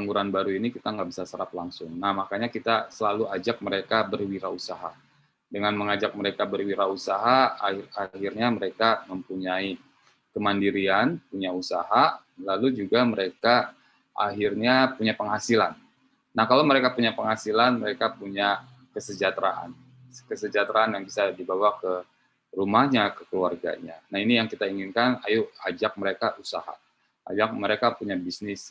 pengangguran baru ini kita nggak bisa serap langsung. Nah, makanya kita selalu ajak mereka berwirausaha. Dengan mengajak mereka berwirausaha, akhirnya mereka mempunyai kemandirian, punya usaha, lalu juga mereka akhirnya punya penghasilan. Nah, kalau mereka punya penghasilan, mereka punya kesejahteraan. Kesejahteraan yang bisa dibawa ke rumahnya, ke keluarganya. Nah, ini yang kita inginkan, ayo ajak mereka usaha. Ajak mereka punya bisnis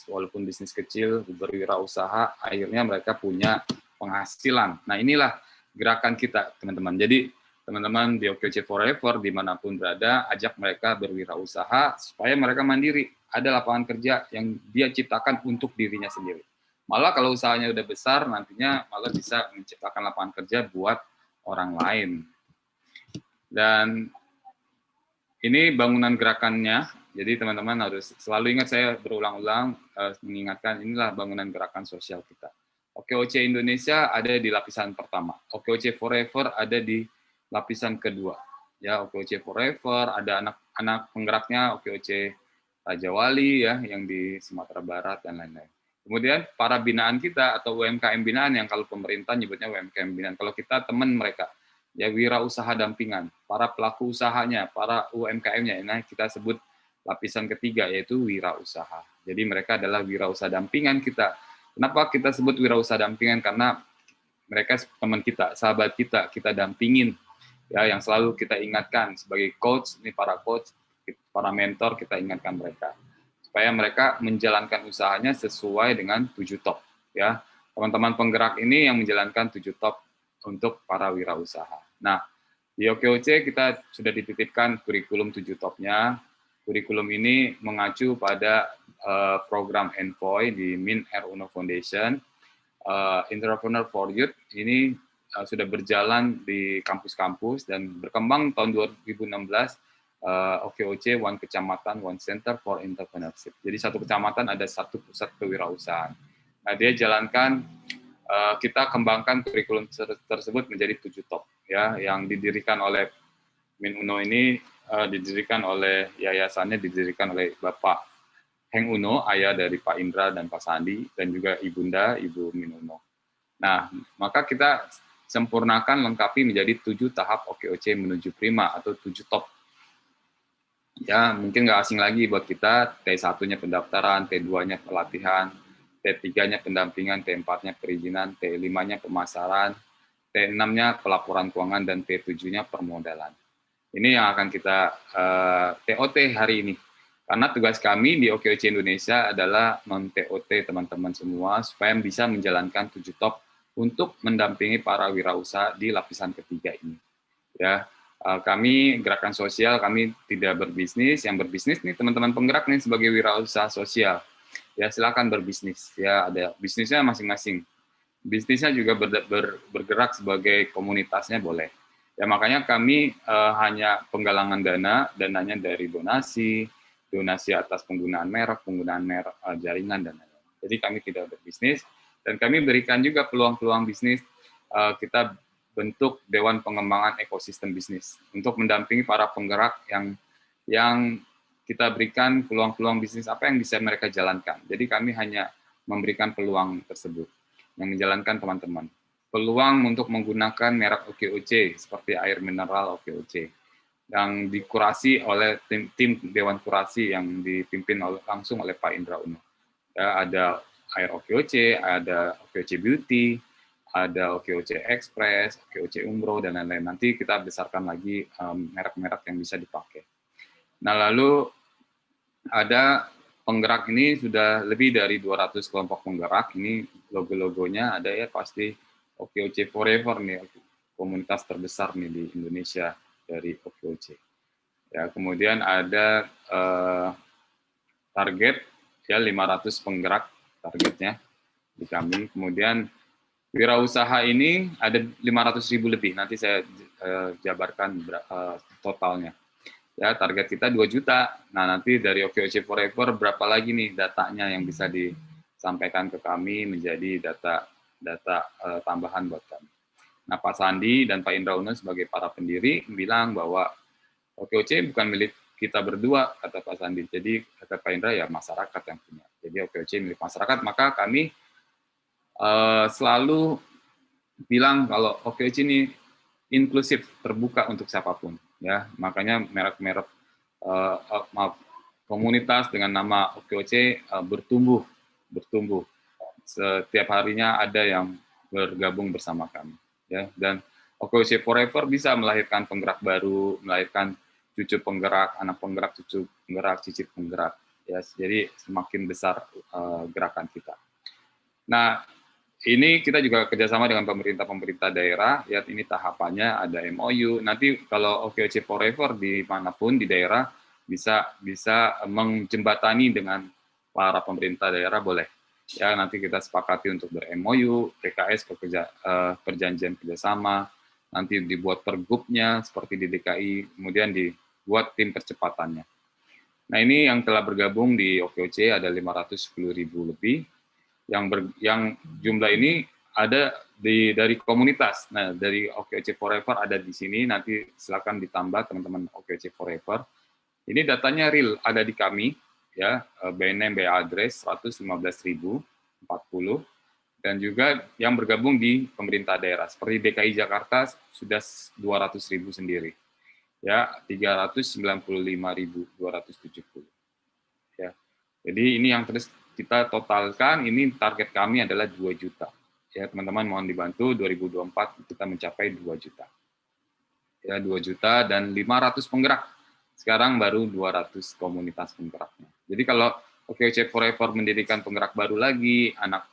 walaupun bisnis kecil, berwirausaha, akhirnya mereka punya penghasilan. Nah, inilah gerakan kita, teman-teman. Jadi, teman-teman di OKOC Forever, dimanapun berada, ajak mereka berwirausaha, supaya mereka mandiri. Ada lapangan kerja yang dia ciptakan untuk dirinya sendiri. Malah kalau usahanya udah besar, nantinya malah bisa menciptakan lapangan kerja buat orang lain. Dan ini bangunan gerakannya, jadi teman-teman harus selalu ingat, saya berulang-ulang mengingatkan, inilah bangunan gerakan sosial kita. OKOC Indonesia ada di lapisan pertama, OKOC Forever ada di lapisan kedua. Ya, OKOC Forever ada anak-anak penggeraknya, OKOC Raja Wali ya, yang di Sumatera Barat dan lain-lain. Kemudian para binaan kita atau UMKM binaan, yang kalau pemerintah nyebutnya UMKM binaan, kalau kita teman mereka, ya wirausaha dampingan, para pelaku usahanya, para UMKM-nya, nah kita sebut lapisan ketiga yaitu wirausaha. Jadi mereka adalah wirausaha dampingan kita. Kenapa kita sebut wirausaha dampingan? Karena mereka teman kita, sahabat kita dampingin, ya, yang selalu kita ingatkan sebagai coach, ini para coach, para mentor, kita ingatkan mereka supaya mereka menjalankan usahanya sesuai dengan 7 top, ya. Teman-teman penggerak ini yang menjalankan 7 top untuk para wirausaha. Nah, di OKOC kita sudah dititipkan kurikulum 7 topnya. Kurikulum ini mengacu pada program Envoy di Min R. Uno Foundation. Entrepreneur for Youth ini sudah berjalan di kampus-kampus dan berkembang tahun 2016. OKOC One Kecamatan, One Center for Entrepreneurship. Jadi satu kecamatan ada satu pusat kewirausahaan. Nah, dia jalankan, kita kembangkan kurikulum tersebut menjadi 7 top, ya, yang didirikan oleh Min Uno ini, didirikan oleh yayasannya, didirikan oleh Bapak Heng Uno, ayah dari Pak Indra dan Pak Sandi, dan juga Ibunda, Ibu Min Uno. Nah, maka kita sempurnakan, lengkapi menjadi 7 tahap OKOC menuju Prima atau 7 top. Ya, mungkin nggak asing lagi buat kita, T1-nya pendaftaran, T2-nya pelatihan, T3-nya pendampingan, T4-nya perizinan, T5-nya pemasaran, T6-nya pelaporan keuangan, dan T7-nya permodalan. Ini yang akan kita TOT hari ini. Karena tugas kami di OKOC Indonesia adalah men-TOT teman-teman semua supaya bisa menjalankan 7 top untuk mendampingi para wirausaha di lapisan ketiga ini. Ya, kami gerakan sosial, kami tidak berbisnis. Yang berbisnis nih teman-teman penggerak nih sebagai wirausaha sosial. Ya, silakan berbisnis. Ya, ada bisnisnya masing-masing. Bisnisnya juga bergerak sebagai komunitasnya boleh. Ya, makanya kami hanya penggalangan dananya dari donasi atas penggunaan merek jaringan dan lain-lain. Jadi kami tidak berbisnis dan kami berikan juga peluang-peluang bisnis. Kita bentuk Dewan Pengembangan Ekosistem Bisnis untuk mendampingi para penggerak yang kita berikan peluang-peluang bisnis apa yang bisa mereka jalankan. Jadi kami hanya memberikan peluang tersebut yang menjalankan teman-teman. Peluang untuk menggunakan merek OKOC seperti air mineral OKOC yang dikurasi oleh tim Dewan Kurasi yang dipimpin langsung oleh Pak Indra Uno. Ya, ada air OKOC, ada OKOC Beauty, ada OKOC Express, OKOC Umbro, dan lain-lain. Nanti kita besarkan lagi merek-merek yang bisa dipakai. Nah, lalu ada penggerak ini sudah lebih dari 200 kelompok penggerak. Ini logo-logonya ada ya, pasti OKOC Forever nih, komunitas terbesar nih di Indonesia dari OKOC. Ya, kemudian ada target ya 500 penggerak targetnya di kami. Kemudian wirausaha ini ada 500.000 lebih, nanti saya jabarkan totalnya. Ya, target kita 2 juta. Nah, nanti dari OKOC Forever berapa lagi nih datanya yang bisa disampaikan ke kami menjadi data tambahan buat kami. Nah, Pak Sandi dan Pak Indra Uno sebagai para pendiri bilang bahwa OKOC bukan milik kita berdua, kata Pak Sandi. Jadi, kata Pak Indra, ya masyarakat yang punya. Jadi OKOC milik masyarakat, maka kami selalu bilang kalau OKOC ini inklusif, terbuka untuk siapapun. Ya, makanya merek-merek komunitas dengan nama OKOC bertumbuh. Setiap harinya ada yang bergabung bersama kami. Ya, dan OKOC Forever bisa melahirkan penggerak baru, melahirkan cucu penggerak, anak penggerak, cucu penggerak, cicit penggerak. Ya, jadi semakin besar gerakan kita. Nah, ini kita juga kerjasama dengan pemerintah daerah. Ya, ini tahapannya ada MOU. Nanti kalau OKOC Forever dimanapun di daerah bisa menjembatani dengan para pemerintah daerah, boleh. Ya, nanti kita sepakati untuk ber-MOU, PKS, perjanjian kerjasama, nanti dibuat pergubnya seperti di DKI, kemudian dibuat tim percepatannya. Nah, ini yang telah bergabung di OKOC ada 510.000 lebih, yang jumlah ini ada dari komunitas. Nah, dari OKOC Forever ada di sini, nanti silakan ditambah teman-teman OKOC Forever. Ini datanya real, ada di kami, ya, BNM BA address 115.040, dan juga yang bergabung di pemerintah daerah, seperti DKI Jakarta sudah 200.000 sendiri, ya, 395.270. Ya. Jadi ini yang terus kita totalkan, ini target kami adalah 2 juta. Ya, teman-teman mohon dibantu, 2024 kita mencapai 2 juta. Ya, 2 juta dan 500 penggerak. Sekarang baru 200 komunitas penggeraknya. Jadi kalau OKOC Forever mendirikan penggerak baru lagi, anak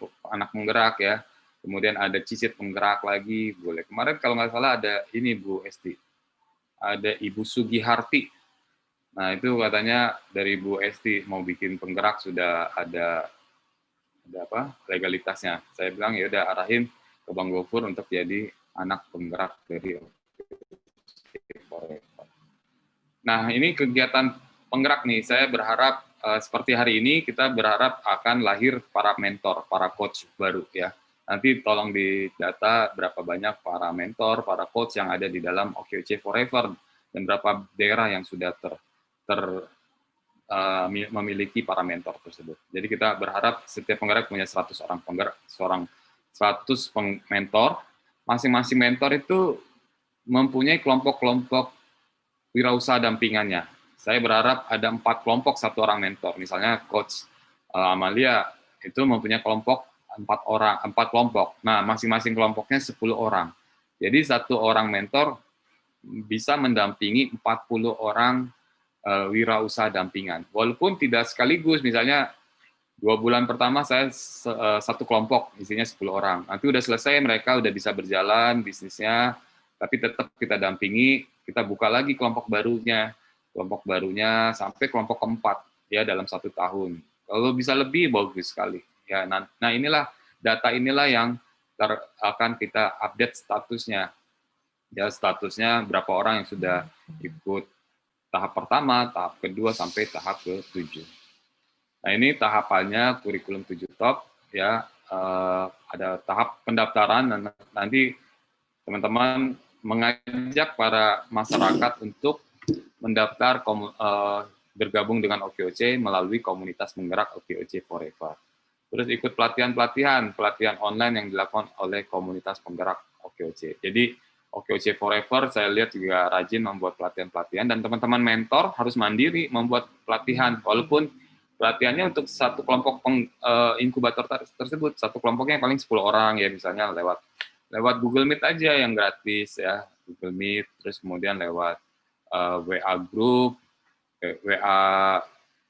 penggerak ya, kemudian ada cicit penggerak lagi, boleh. Kemarin kalau nggak salah ada ini Bu Esti, ada Ibu Sugiharti. Nah itu katanya dari Bu Esti mau bikin penggerak sudah ada apa legalitasnya. Saya bilang ya udah arahin ke Bang Gofur untuk jadi anak penggerak dari OKOC Forever. Nah, ini kegiatan penggerak nih. Saya berharap seperti hari ini kita berharap akan lahir para mentor, para coach baru ya. Nanti tolong didata berapa banyak para mentor, para coach yang ada di dalam OKOC Forever dan berapa daerah yang sudah memiliki para mentor tersebut. Jadi kita berharap setiap penggerak punya 100 orang penggerak, 100 mentor. Masing-masing mentor itu mempunyai kelompok-kelompok wirausaha dampingannya. Saya berharap ada 4 kelompok 1 orang mentor. Misalnya Coach Amalia itu mempunyai kelompok 4 kelompok. Nah, masing-masing kelompoknya 10 orang. Jadi 1 orang mentor bisa mendampingi 40 orang wirausaha dampingan. Walaupun tidak sekaligus, misalnya 2 bulan pertama saya 1 kelompok, isinya 10 orang. Nanti udah selesai, mereka udah bisa berjalan bisnisnya, tapi tetap kita dampingi, kita buka lagi kelompok barunya sampai kelompok keempat ya dalam 1 tahun. Kalau bisa lebih bagus sekali. Ya, nah inilah data inilah yang akan kita update statusnya. Ya, statusnya berapa orang yang sudah ikut tahap pertama, tahap kedua sampai tahap ke-7. Nah, ini tahapannya kurikulum 7 top ya, ada tahap pendaftaran dan nanti teman-teman mengajak para masyarakat untuk mendaftar bergabung dengan OKOC melalui komunitas penggerak OKOC Forever. Terus ikut pelatihan online yang dilakukan oleh komunitas penggerak OKOC. Jadi OKOC Forever saya lihat juga rajin membuat pelatihan-pelatihan dan teman-teman mentor harus mandiri membuat pelatihan walaupun pelatihannya untuk 1 kelompok inkubator tersebut, 1 kelompoknya paling 10 orang ya, misalnya lewat Google Meet aja yang gratis ya, Google Meet, terus kemudian lewat WA group, WA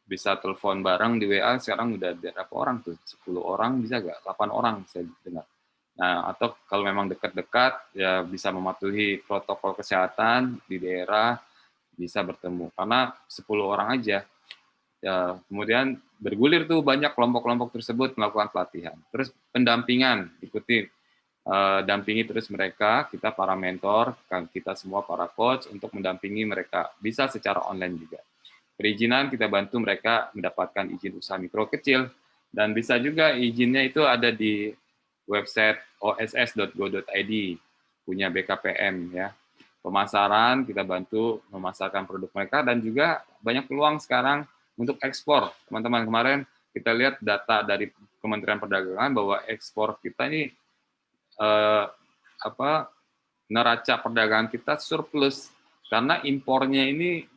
bisa telepon bareng di WA, sekarang udah berapa orang tuh, 10 orang bisa nggak, 8 orang saya dengar. Nah, atau kalau memang dekat-dekat ya bisa mematuhi protokol kesehatan di daerah, bisa bertemu, karena 10 orang aja. Ya, kemudian bergulir tuh banyak kelompok-kelompok tersebut melakukan pelatihan. Terus pendampingan, ikuti dampingi terus mereka, kita para mentor, kita semua para coach untuk mendampingi mereka, bisa secara online juga. Perizinan kita bantu mereka mendapatkan izin usaha mikro kecil, dan bisa juga izinnya itu ada di website oss.go.id, punya BKPM ya. Pemasaran kita bantu memasarkan produk mereka, dan juga banyak peluang sekarang untuk ekspor. Teman-teman, kemarin kita lihat data dari Kementerian Perdagangan bahwa ekspor kita ini neraca perdagangan kita surplus karena impornya ini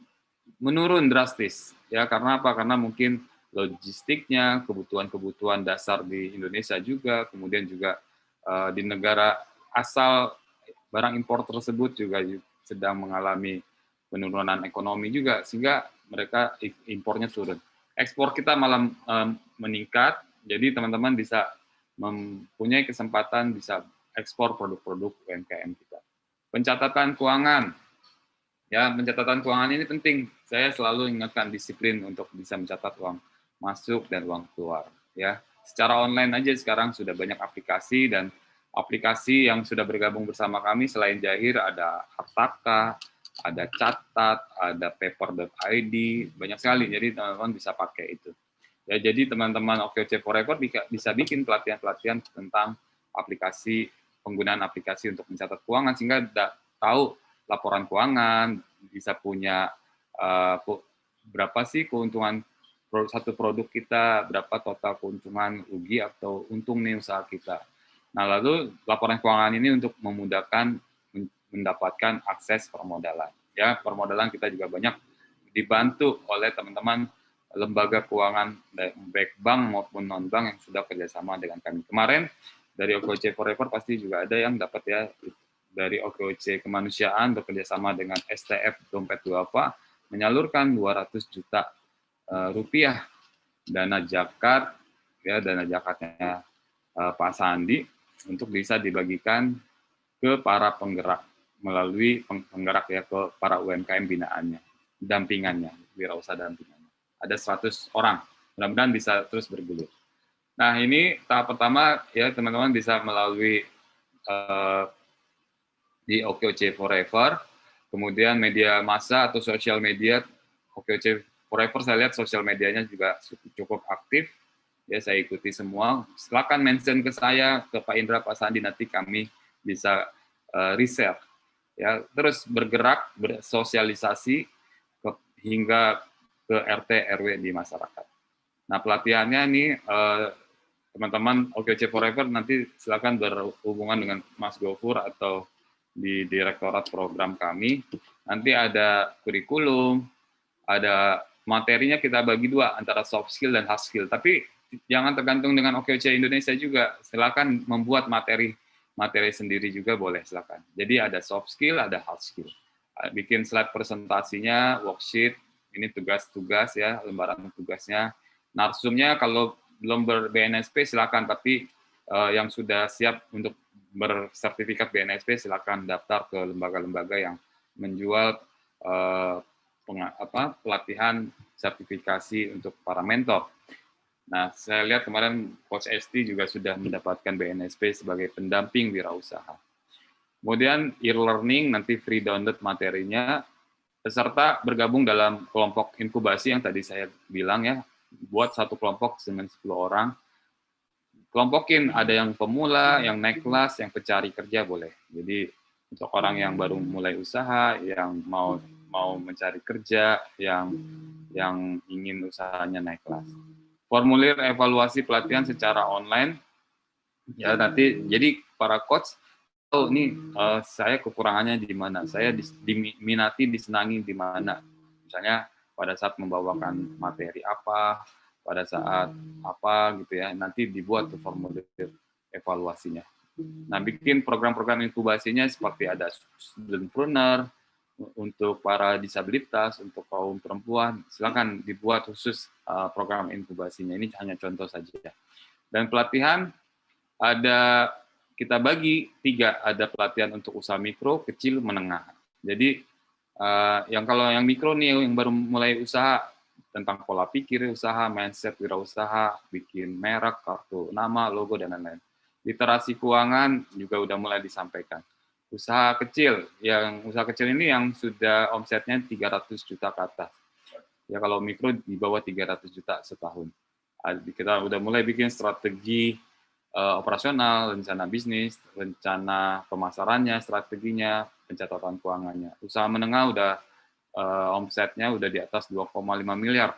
menurun drastis. Ya, karena apa? Karena mungkin logistiknya, kebutuhan-kebutuhan dasar di Indonesia juga, kemudian juga di negara asal barang impor tersebut juga sedang mengalami penurunan ekonomi juga, sehingga mereka impornya turun. Ekspor kita malah meningkat, jadi teman-teman bisa mempunyai kesempatan bisa ekspor produk-produk UMKM kita. Pencatatan keuangan. Ya, pencatatan keuangan ini penting. Saya selalu ingatkan disiplin untuk bisa mencatat uang masuk dan uang keluar. Ya, secara online aja sekarang sudah banyak aplikasi, dan aplikasi yang sudah bergabung bersama kami selain Jahir ada Hartaka, ada Catat, ada paper.id, banyak sekali. Jadi teman-teman bisa pakai itu. Ya, jadi teman-teman OKOC Forever bisa bikin pelatihan-pelatihan tentang aplikasi, penggunaan aplikasi untuk mencatat keuangan, sehingga tahu laporan keuangan, bisa punya berapa sih keuntungan satu produk kita, berapa total keuntungan rugi atau untung nih usaha kita. Nah, lalu laporan keuangan ini untuk memudahkan mendapatkan akses permodalan. Ya, permodalan kita juga banyak dibantu oleh teman-teman lembaga keuangan baik bank maupun non-bank yang sudah kerjasama dengan kami. Kemarin dari OKOC Forever pasti juga ada yang dapat ya, dari OKOC Kemanusiaan bekerjasama dengan STF Dompet Duafa menyalurkan 200 juta rupiah dana zakat, ya, dana zakatnya Pak Sandi untuk bisa dibagikan ke para penggerak melalui penggerak ya, ke para UMKM binaannya, dampingannya, wirausaha dampingannya. Ada 100 orang, mudah-mudahan bisa terus bergulir. Nah, ini tahap pertama ya, teman-teman bisa melalui di OKOC Forever, kemudian media massa atau sosial media OKOC Forever, saya lihat sosial medianya juga cukup aktif, ya saya ikuti semua. Silakan mention ke saya, ke Pak Indra, Pak Sandi, nanti kami bisa research. Ya, terus bergerak, bersosialisasi hingga ke RT RW di masyarakat. Nah, pelatihannya ini teman-teman OKOC Forever nanti silakan berhubungan dengan Mas Gofur atau di direktorat program kami. Nanti ada kurikulum, ada materinya kita bagi dua antara soft skill dan hard skill. Tapi jangan tergantung dengan OKOC Indonesia juga. Silakan membuat materi sendiri juga boleh, silakan. Jadi ada soft skill, ada hard skill. Bikin slide presentasinya, worksheet, ini tugas-tugas ya, lembaran tugasnya. Narsumnya kalau belum ber-BNSP silakan, tapi yang sudah siap untuk bersertifikat BNSP silakan daftar ke lembaga-lembaga yang menjual pelatihan sertifikasi untuk para mentor. Nah, saya lihat kemarin Coach Esti juga sudah mendapatkan BNSP sebagai pendamping wirausaha. Kemudian e-learning, nanti free download materinya, peserta bergabung dalam kelompok inkubasi yang tadi saya bilang ya, buat satu kelompok dengan 10 orang, kelompokin, ada yang pemula, yang naik kelas, yang pencari kerja boleh. Jadi untuk orang yang baru mulai usaha, yang mau mencari kerja, yang ingin usahanya naik kelas. Formulir evaluasi pelatihan secara online, ya nanti jadi para coach tahu nih saya kekurangannya di mana, saya diminati, disenangi di mana. Misalnya pada saat membawakan materi apa, pada saat apa gitu ya, nanti dibuat tuh formulir evaluasinya. Nah, bikin program-program inkubasinya seperti ada studentpreneur untuk para disabilitas, untuk kaum perempuan, silakan dibuat khusus program inkubasinya. Ini hanya contoh saja. Dan pelatihan ada kita bagi 3, ada pelatihan untuk usaha mikro, kecil, menengah. Jadi kalau yang mikro nih, yang baru mulai usaha, tentang pola pikir usaha, mindset wirausaha, bikin merek, kartu nama, logo, dan lain-lain. Literasi keuangan juga udah mulai disampaikan. Usaha kecil ini yang sudah omsetnya 300 juta ke atas. Ya kalau mikro di bawah 300 juta setahun. Kita udah mulai bikin strategi operasional, rencana bisnis, rencana pemasarannya, strateginya, pencatatan keuangannya. Usaha menengah udah omsetnya udah di atas 2,5 miliar.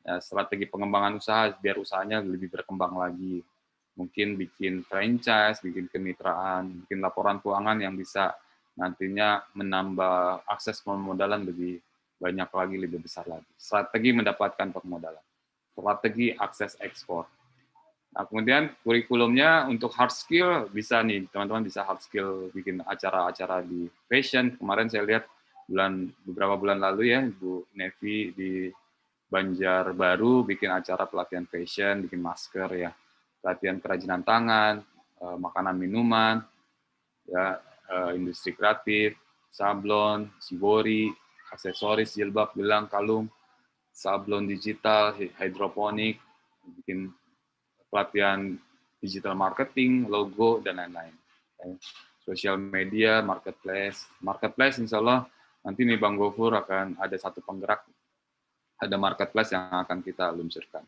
Ya, strategi pengembangan usaha biar usahanya lebih berkembang lagi. Mungkin bikin franchise, bikin kemitraan, bikin laporan keuangan yang bisa nantinya menambah akses permodalan lebih banyak lagi, lebih besar lagi. Strategi mendapatkan permodalan. Strategi akses ekspor. Nah, kemudian kurikulumnya untuk hard skill bisa nih, teman-teman bisa hard skill bikin acara-acara di fashion. Kemarin saya lihat beberapa bulan lalu ya, Bu Nevi di Banjarbaru bikin acara pelatihan fashion, bikin masker ya, pelatihan kerajinan tangan, makanan minuman, ya, industri kreatif, sablon, shibori, aksesoris, jilbab, gelang, kalung, sablon digital, hidroponik, bikin pelatihan digital marketing, logo, dan lain-lain. Sosial media, marketplace insya Allah nanti nih Bang Gofur akan ada satu penggerak, ada marketplace yang akan kita luncurkan.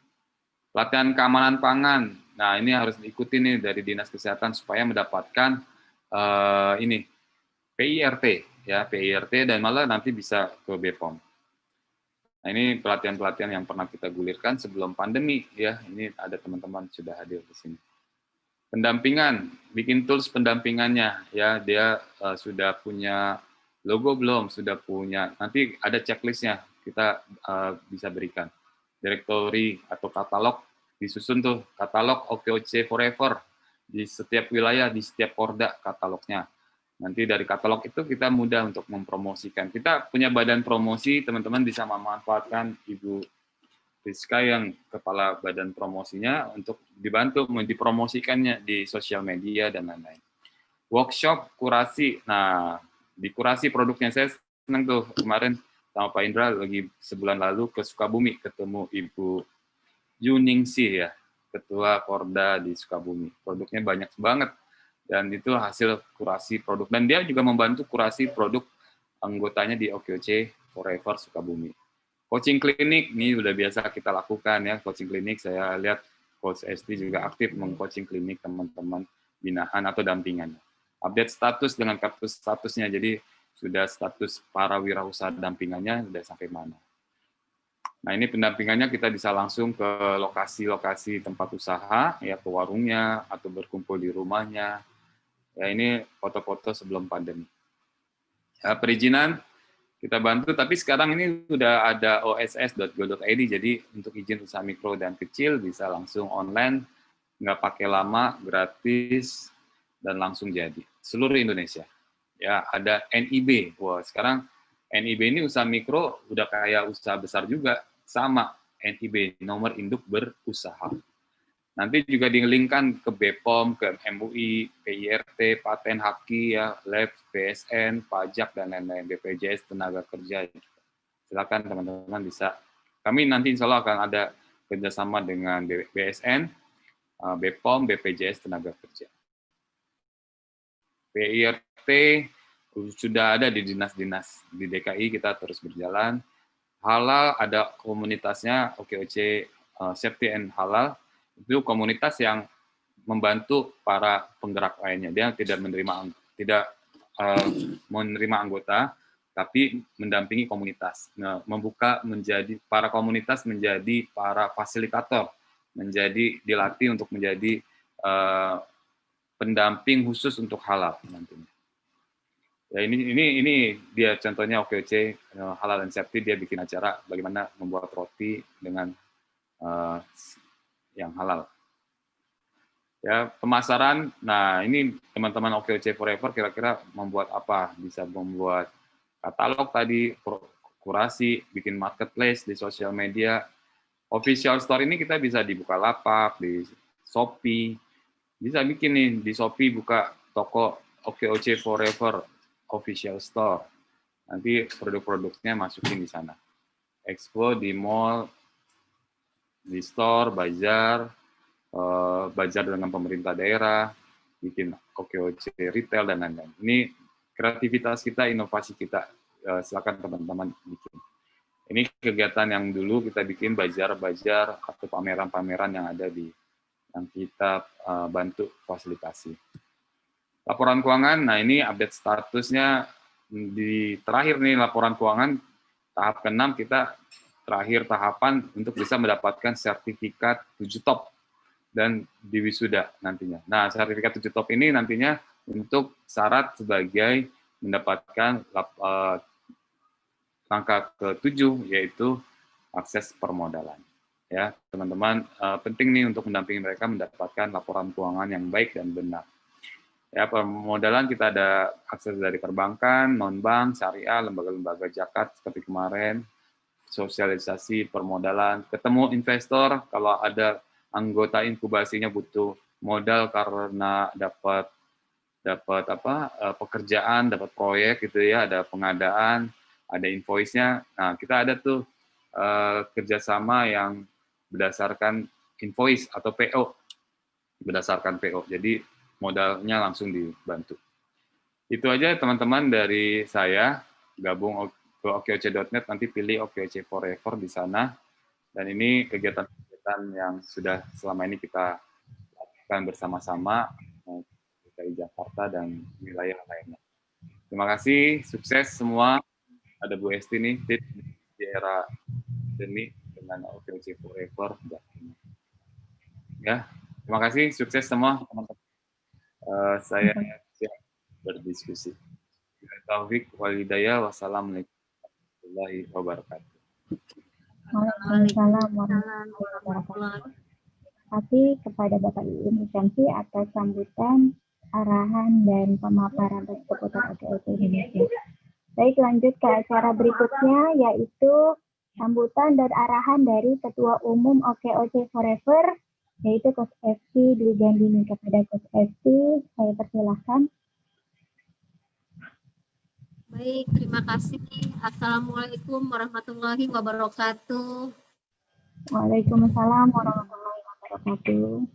Pelatihan keamanan pangan, nah ini harus diikuti nih dari Dinas Kesehatan supaya mendapatkan ini PIRT ya, PIRT dan malah nanti bisa ke BPOM. Nah ini pelatihan-pelatihan yang pernah kita gulirkan sebelum pandemi ya, ini ada teman-teman sudah hadir di sini. Pendampingan, bikin tools pendampingannya ya, dia sudah punya logo belum, sudah punya, nanti ada checklistnya kita bisa berikan. Directory atau katalog, disusun tuh katalog OKOC Forever di setiap wilayah, di setiap porda katalognya. Nanti dari katalog itu kita mudah untuk mempromosikan. Kita punya badan promosi, teman-teman bisa memanfaatkan Ibu Rizka yang kepala badan promosinya untuk dibantu dipromosikannya di sosial media dan lain-lain. Workshop kurasi, nah di kurasi produknya saya senang tuh kemarin sama Pak Indra lagi sebulan lalu ke Sukabumi ketemu Ibu Yuningsih ya, Ketua Korda di Sukabumi. Produknya banyak banget dan itu hasil kurasi produk dan dia juga membantu kurasi produk anggotanya di OKOC Forever Sukabumi. Coaching klinik ini sudah biasa kita lakukan ya, coaching klinik saya lihat Coach Esti juga aktif meng-coaching klinik teman-teman binaan atau dampingannya. Update status dengan kartu statusnya, jadi sudah status para wirausaha dampingannya sudah sampai mana. Nah ini pendampingannya kita bisa langsung ke lokasi-lokasi tempat usaha, ya ke warungnya atau berkumpul di rumahnya. Ya ini foto-foto sebelum pandemi. Ya, perizinan kita bantu, tapi sekarang ini sudah ada oss.go.id, jadi untuk izin usaha mikro dan kecil bisa langsung online, nggak pakai lama, gratis, dan langsung jadi. Seluruh Indonesia. Ya, ada NIB. Wah, sekarang NIB ini usaha mikro udah kayak usaha besar juga, sama NIB, nomor induk berusaha. Nanti juga dilingkan ke BPOM, ke MUI, PIRT, Paten Haki, ya, Lab, PSN, pajak, dan lain-lain, BPJS, tenaga kerja. Silakan teman-teman bisa. Kami nanti insya Allah akan ada kerjasama dengan BSN, BPOM, BPJS, tenaga kerja. PIRT sudah ada di dinas-dinas di DKI, kita terus berjalan. Halal ada komunitasnya, OKOC Safety and Halal, itu komunitas yang membantu para penggerak lainnya. Dia tidak menerima anggota, tapi mendampingi komunitas. Nah, membuka menjadi para komunitas menjadi para fasilitator, menjadi dilatih untuk menjadi pendamping khusus untuk halal nantinya. Ya ini dia contohnya OKOC Halal dan Safety, dia bikin acara bagaimana membuat roti dengan yang halal. Ya, pemasaran. Nah, ini teman-teman OKOC Forever kira-kira membuat apa? Bisa membuat katalog tadi, kurasi, bikin marketplace di sosial media. Official store ini kita bisa di Bukalapak, di Shopee. Bisa bikin nih di Shopee buka toko OKOC Forever official store. Nanti produk-produknya masukin di sana. Expo di mall, di store, bazar, bazar dengan pemerintah daerah, bikin OKOC retail, dan lain-lain. Ini kreativitas kita, inovasi kita. Silakan teman-teman bikin. Ini kegiatan yang dulu kita bikin bazar-bazar atau pameran-pameran yang ada di yang kita bantu fasilitasi. Laporan keuangan, nah ini update statusnya di terakhir nih laporan keuangan tahap ke-6 kita terakhir tahapan untuk bisa mendapatkan sertifikat 7 top dan di wisuda nantinya. Nah, sertifikat 7 top ini nantinya untuk syarat sebagai mendapatkan langkah ke-7, yaitu akses permodalan. Ya, teman-teman, penting nih untuk mendampingi mereka mendapatkan laporan keuangan yang baik dan benar. Ya, permodalan kita ada akses dari perbankan, non-bank, syariah, lembaga-lembaga zakat seperti kemarin, sosialisasi permodalan, ketemu investor kalau ada anggota inkubasinya butuh modal karena dapat pekerjaan, dapat proyek gitu ya, ada pengadaan, ada invoice-nya. Nah, kita ada tuh kerjasama yang berdasarkan invoice atau PO, berdasarkan PO. Jadi modalnya langsung dibantu. Itu aja teman-teman dari saya. Gabung ke okoc.net, nanti pilih OKOC Forever di sana. Dan ini kegiatan-kegiatan yang sudah selama ini kita lakukan bersama-sama di Jakarta dan wilayah lainnya. Terima kasih, sukses semua. Ada Bu Esti nih, di era demi dengan OKOC Forever. Ya, terima kasih, sukses semua teman-teman. Saya siap berdiskusi. Taufik walhidayah, wassalamualaikum warahmatullahi wabarakatuh. Waalaikumsalam warahmatullahi wabarakatuh. Tapi kepada Bapak Iin Husyansi atas sambutan, arahan, dan pemaparan seputar OKOC Indonesia. Baik, lanjut ke acara berikutnya, yaitu sambutan dan arahan dari Ketua Umum OKOC Forever, yaitu Coach Esti Dwi Gandini. Kepada Coach Esti, saya persilahkan. Baik, terima kasih. Assalamualaikum warahmatullahi wabarakatuh. Waalaikumsalam warahmatullahi wabarakatuh.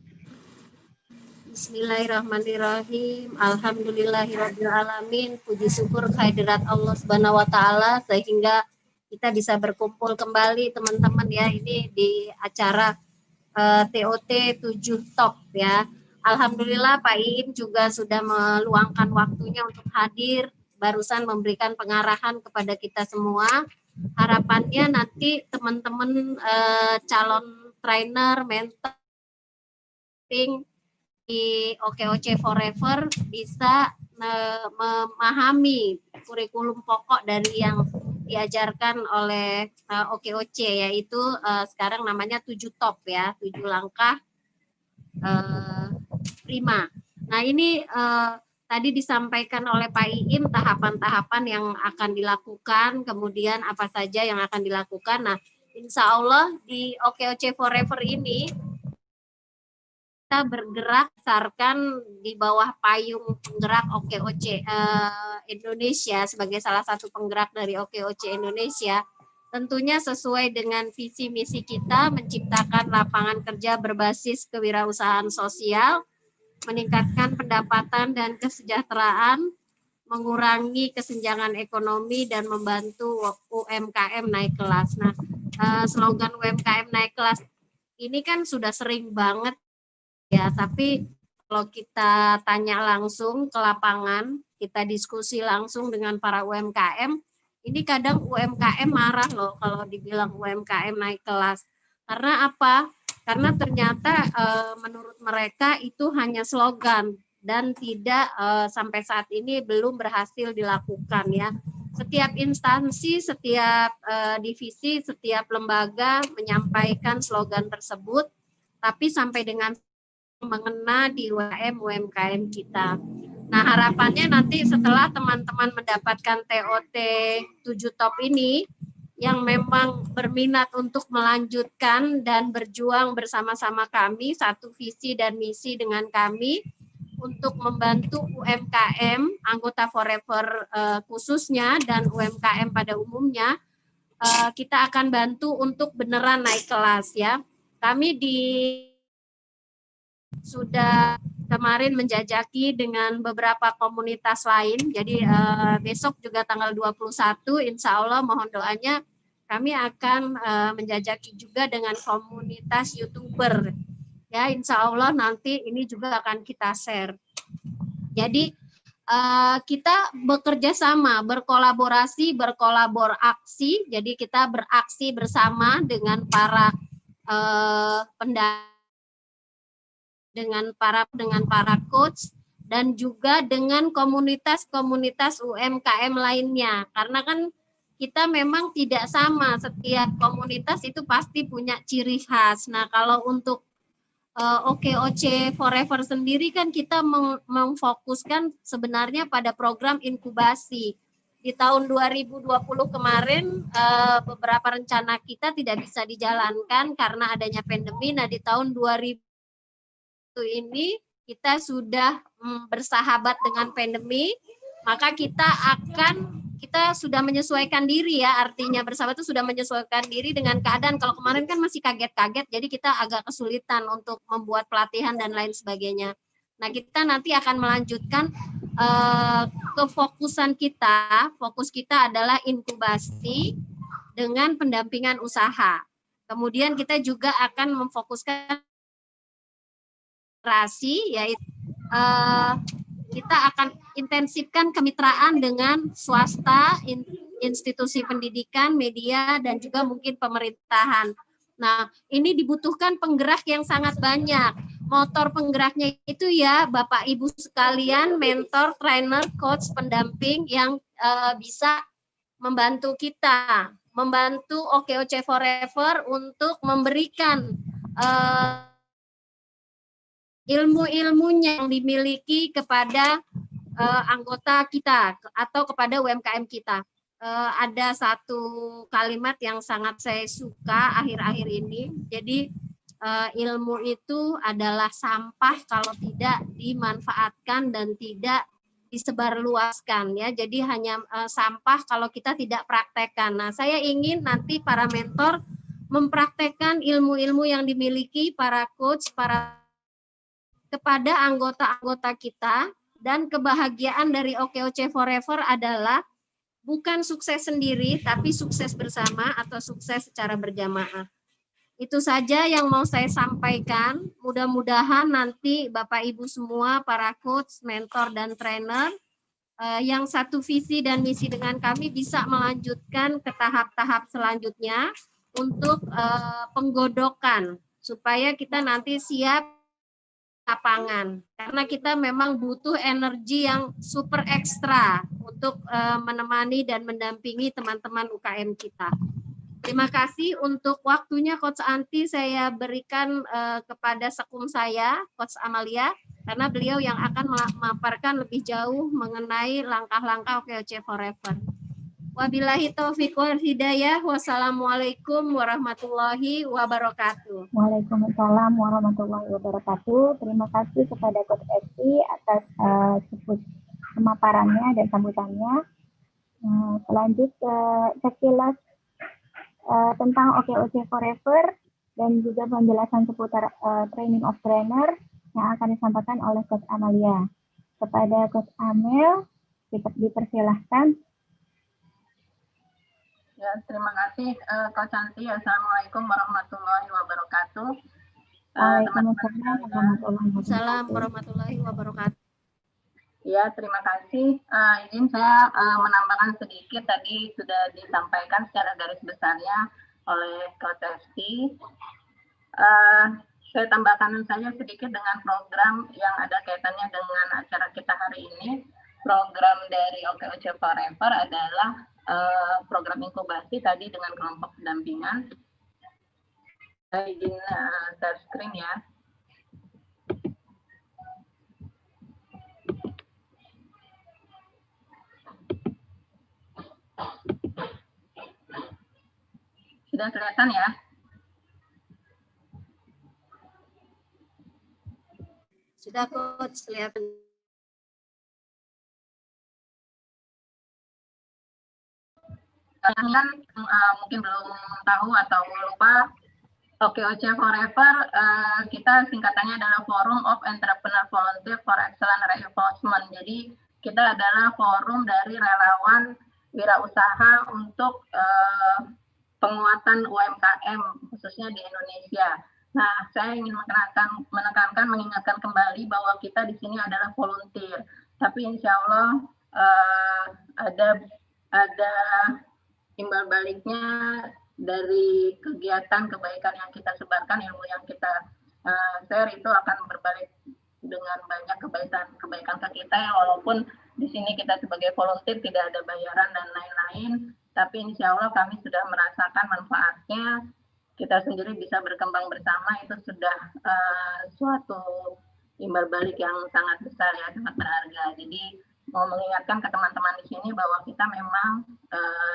Bismillahirrahmanirrahim. Alhamdulillahirabbil alamin. Puji syukur kehadirat Allah Subhanahu wa taala sehingga kita bisa berkumpul kembali teman-teman ya, ini di acara TOT 7 Top ya. Alhamdulillah Pak Iin juga sudah meluangkan waktunya untuk hadir, barusan memberikan pengarahan kepada kita semua. Harapannya nanti teman-teman calon trainer, mentor di OKOC Forever bisa memahami kurikulum pokok dari yang diajarkan oleh OKOC, yaitu sekarang namanya 7 top ya, 7 langkah prima. Nah ini tadi disampaikan oleh Pak Iin tahapan-tahapan yang akan dilakukan, kemudian apa saja yang akan dilakukan. Nah, insya Allah di OKOC Forever ini kita bergerak berdasarkan di bawah payung penggerak OKOC Indonesia sebagai salah satu penggerak dari OKOC Indonesia. Tentunya sesuai dengan visi misi kita menciptakan lapangan kerja berbasis kewirausahaan sosial, meningkatkan pendapatan dan kesejahteraan, mengurangi kesenjangan ekonomi, dan membantu UMKM naik kelas. Nah, slogan UMKM naik kelas ini kan sudah sering banget ya, tapi kalau kita tanya langsung ke lapangan, kita diskusi langsung dengan para UMKM, ini kadang UMKM marah loh kalau dibilang UMKM naik kelas. Karena apa? Karena ternyata menurut mereka itu hanya slogan dan tidak sampai saat ini belum berhasil dilakukan ya. Setiap instansi, setiap divisi, setiap lembaga menyampaikan slogan tersebut, tapi sampai dengan mengena di UMKM kita. Nah, harapannya nanti setelah teman-teman mendapatkan TOT 7 top ini, yang memang berminat untuk melanjutkan dan berjuang bersama-sama kami, satu visi dan misi dengan kami, untuk membantu UMKM, anggota Forever khususnya, dan UMKM pada umumnya, kita akan bantu untuk beneran naik kelas ya. Kami sudah kemarin menjajaki dengan beberapa komunitas lain, jadi besok juga tanggal 21, insya Allah mohon doanya kami akan menjajaki juga dengan komunitas YouTuber. Ya, insya Allah nanti ini juga akan kita share. Jadi kita bekerja sama, berkolaborasi, berkolaborasi. Jadi kita beraksi bersama dengan para dengan para coach dan juga dengan komunitas-komunitas UMKM lainnya. Karena kan kita memang tidak sama, setiap komunitas itu pasti punya ciri khas. Nah, kalau untuk OKOC Forever sendiri kan kita memfokuskan sebenarnya pada program inkubasi. Di tahun 2020 kemarin beberapa rencana kita tidak bisa dijalankan karena adanya pandemi. Nah, di tahun 2000 ini kita sudah bersahabat dengan pandemi, maka kita sudah menyesuaikan diri ya, artinya bersahabat itu sudah menyesuaikan diri dengan keadaan. Kalau kemarin kan masih kaget-kaget, jadi kita agak kesulitan untuk membuat pelatihan dan lain sebagainya. Nah, kita nanti akan melanjutkan kefokusan kita, fokus kita adalah inkubasi dengan pendampingan usaha. Kemudian kita juga akan memfokuskan yaitu kita akan intensifkan kemitraan dengan swasta, institusi pendidikan, media, dan juga mungkin pemerintahan. Nah, ini dibutuhkan penggerak yang sangat banyak. Motor penggeraknya itu ya Bapak Ibu sekalian, mentor, trainer, coach, pendamping yang bisa membantu kita, membantu OKOC Forever untuk memberikan ilmu-ilmunya yang dimiliki kepada anggota kita atau kepada UMKM kita. Ada satu kalimat yang sangat saya suka akhir-akhir ini. Jadi ilmu itu adalah sampah kalau tidak dimanfaatkan dan tidak disebarluaskan ya. Jadi hanya sampah kalau kita tidak praktekkan. Nah, saya ingin nanti para mentor mempraktekkan ilmu-ilmu yang dimiliki para coach, kepada anggota-anggota kita, dan kebahagiaan dari OKOC Forever adalah bukan sukses sendiri, tapi sukses bersama atau sukses secara berjamaah. Itu saja yang mau saya sampaikan. Mudah-mudahan nanti Bapak Ibu semua, para coach, mentor, dan trainer, yang satu visi dan misi dengan kami bisa melanjutkan ke tahap-tahap selanjutnya untuk penggodokan, supaya kita nanti siap lapangan, karena kita memang butuh energi yang super ekstra untuk menemani dan mendampingi teman-teman UKM kita. Terima kasih untuk waktunya Coach Anti, saya berikan kepada sekum saya, Coach Amalia, karena beliau yang akan memaparkan lebih jauh mengenai langkah-langkah OKOC Forever. Wabillahi taufiq wal hidayah. Wassalamualaikum warahmatullahi wabarakatuh. Waalaikumsalam warahmatullahi wabarakatuh. Terima kasih kepada Coach Esti atas pemaparannya dan sambutannya. Selanjut sekilas tentang OKOC Forever dan juga penjelasan seputar training of trainer yang akan disampaikan oleh Coach Amalia. Kepada Coach Amel, dipersilahkan. Ya, terima kasih Coach Santi. Assalamualaikum warahmatullahi wabarakatuh. Waalaikumsalam warahmatullahi wabarakatuh. Ya, terima kasih. Izin saya menambahkan sedikit, tadi sudah disampaikan secara garis besarnya oleh Coach Esti. Saya tambahkan saja sedikit dengan program yang ada kaitannya dengan acara kita hari ini. Program dari OKOC Forever adalah program inkubasi tadi dengan kelompok pendampingan. Saya izin share screen ya. Sudah kelihatan ya? Sudah Coach, kelihatan. Kalian mungkin belum tahu atau lupa, OKOC Forever kita singkatannya adalah Forum of Entrepreneur Volunteer for Excellent Reinforcement. Jadi kita adalah forum dari relawan wirausaha untuk penguatan UMKM khususnya di Indonesia. Nah, saya ingin menekankan, mengingatkan kembali bahwa kita di sini adalah volunteer. tapi insya Allah ada imbal baliknya dari kegiatan kebaikan yang kita sebarkan, ilmu yang kita share itu akan berbalik dengan banyak kebaikan ke kita ya, walaupun di sini kita sebagai volunteer tidak ada bayaran dan lain-lain, tapi insya Allah kami sudah merasakan manfaatnya, kita sendiri bisa berkembang bersama, itu sudah suatu imbal balik yang sangat besar ya, sangat berharga. Jadi mau mengingatkan ke teman-teman di sini bahwa kita memang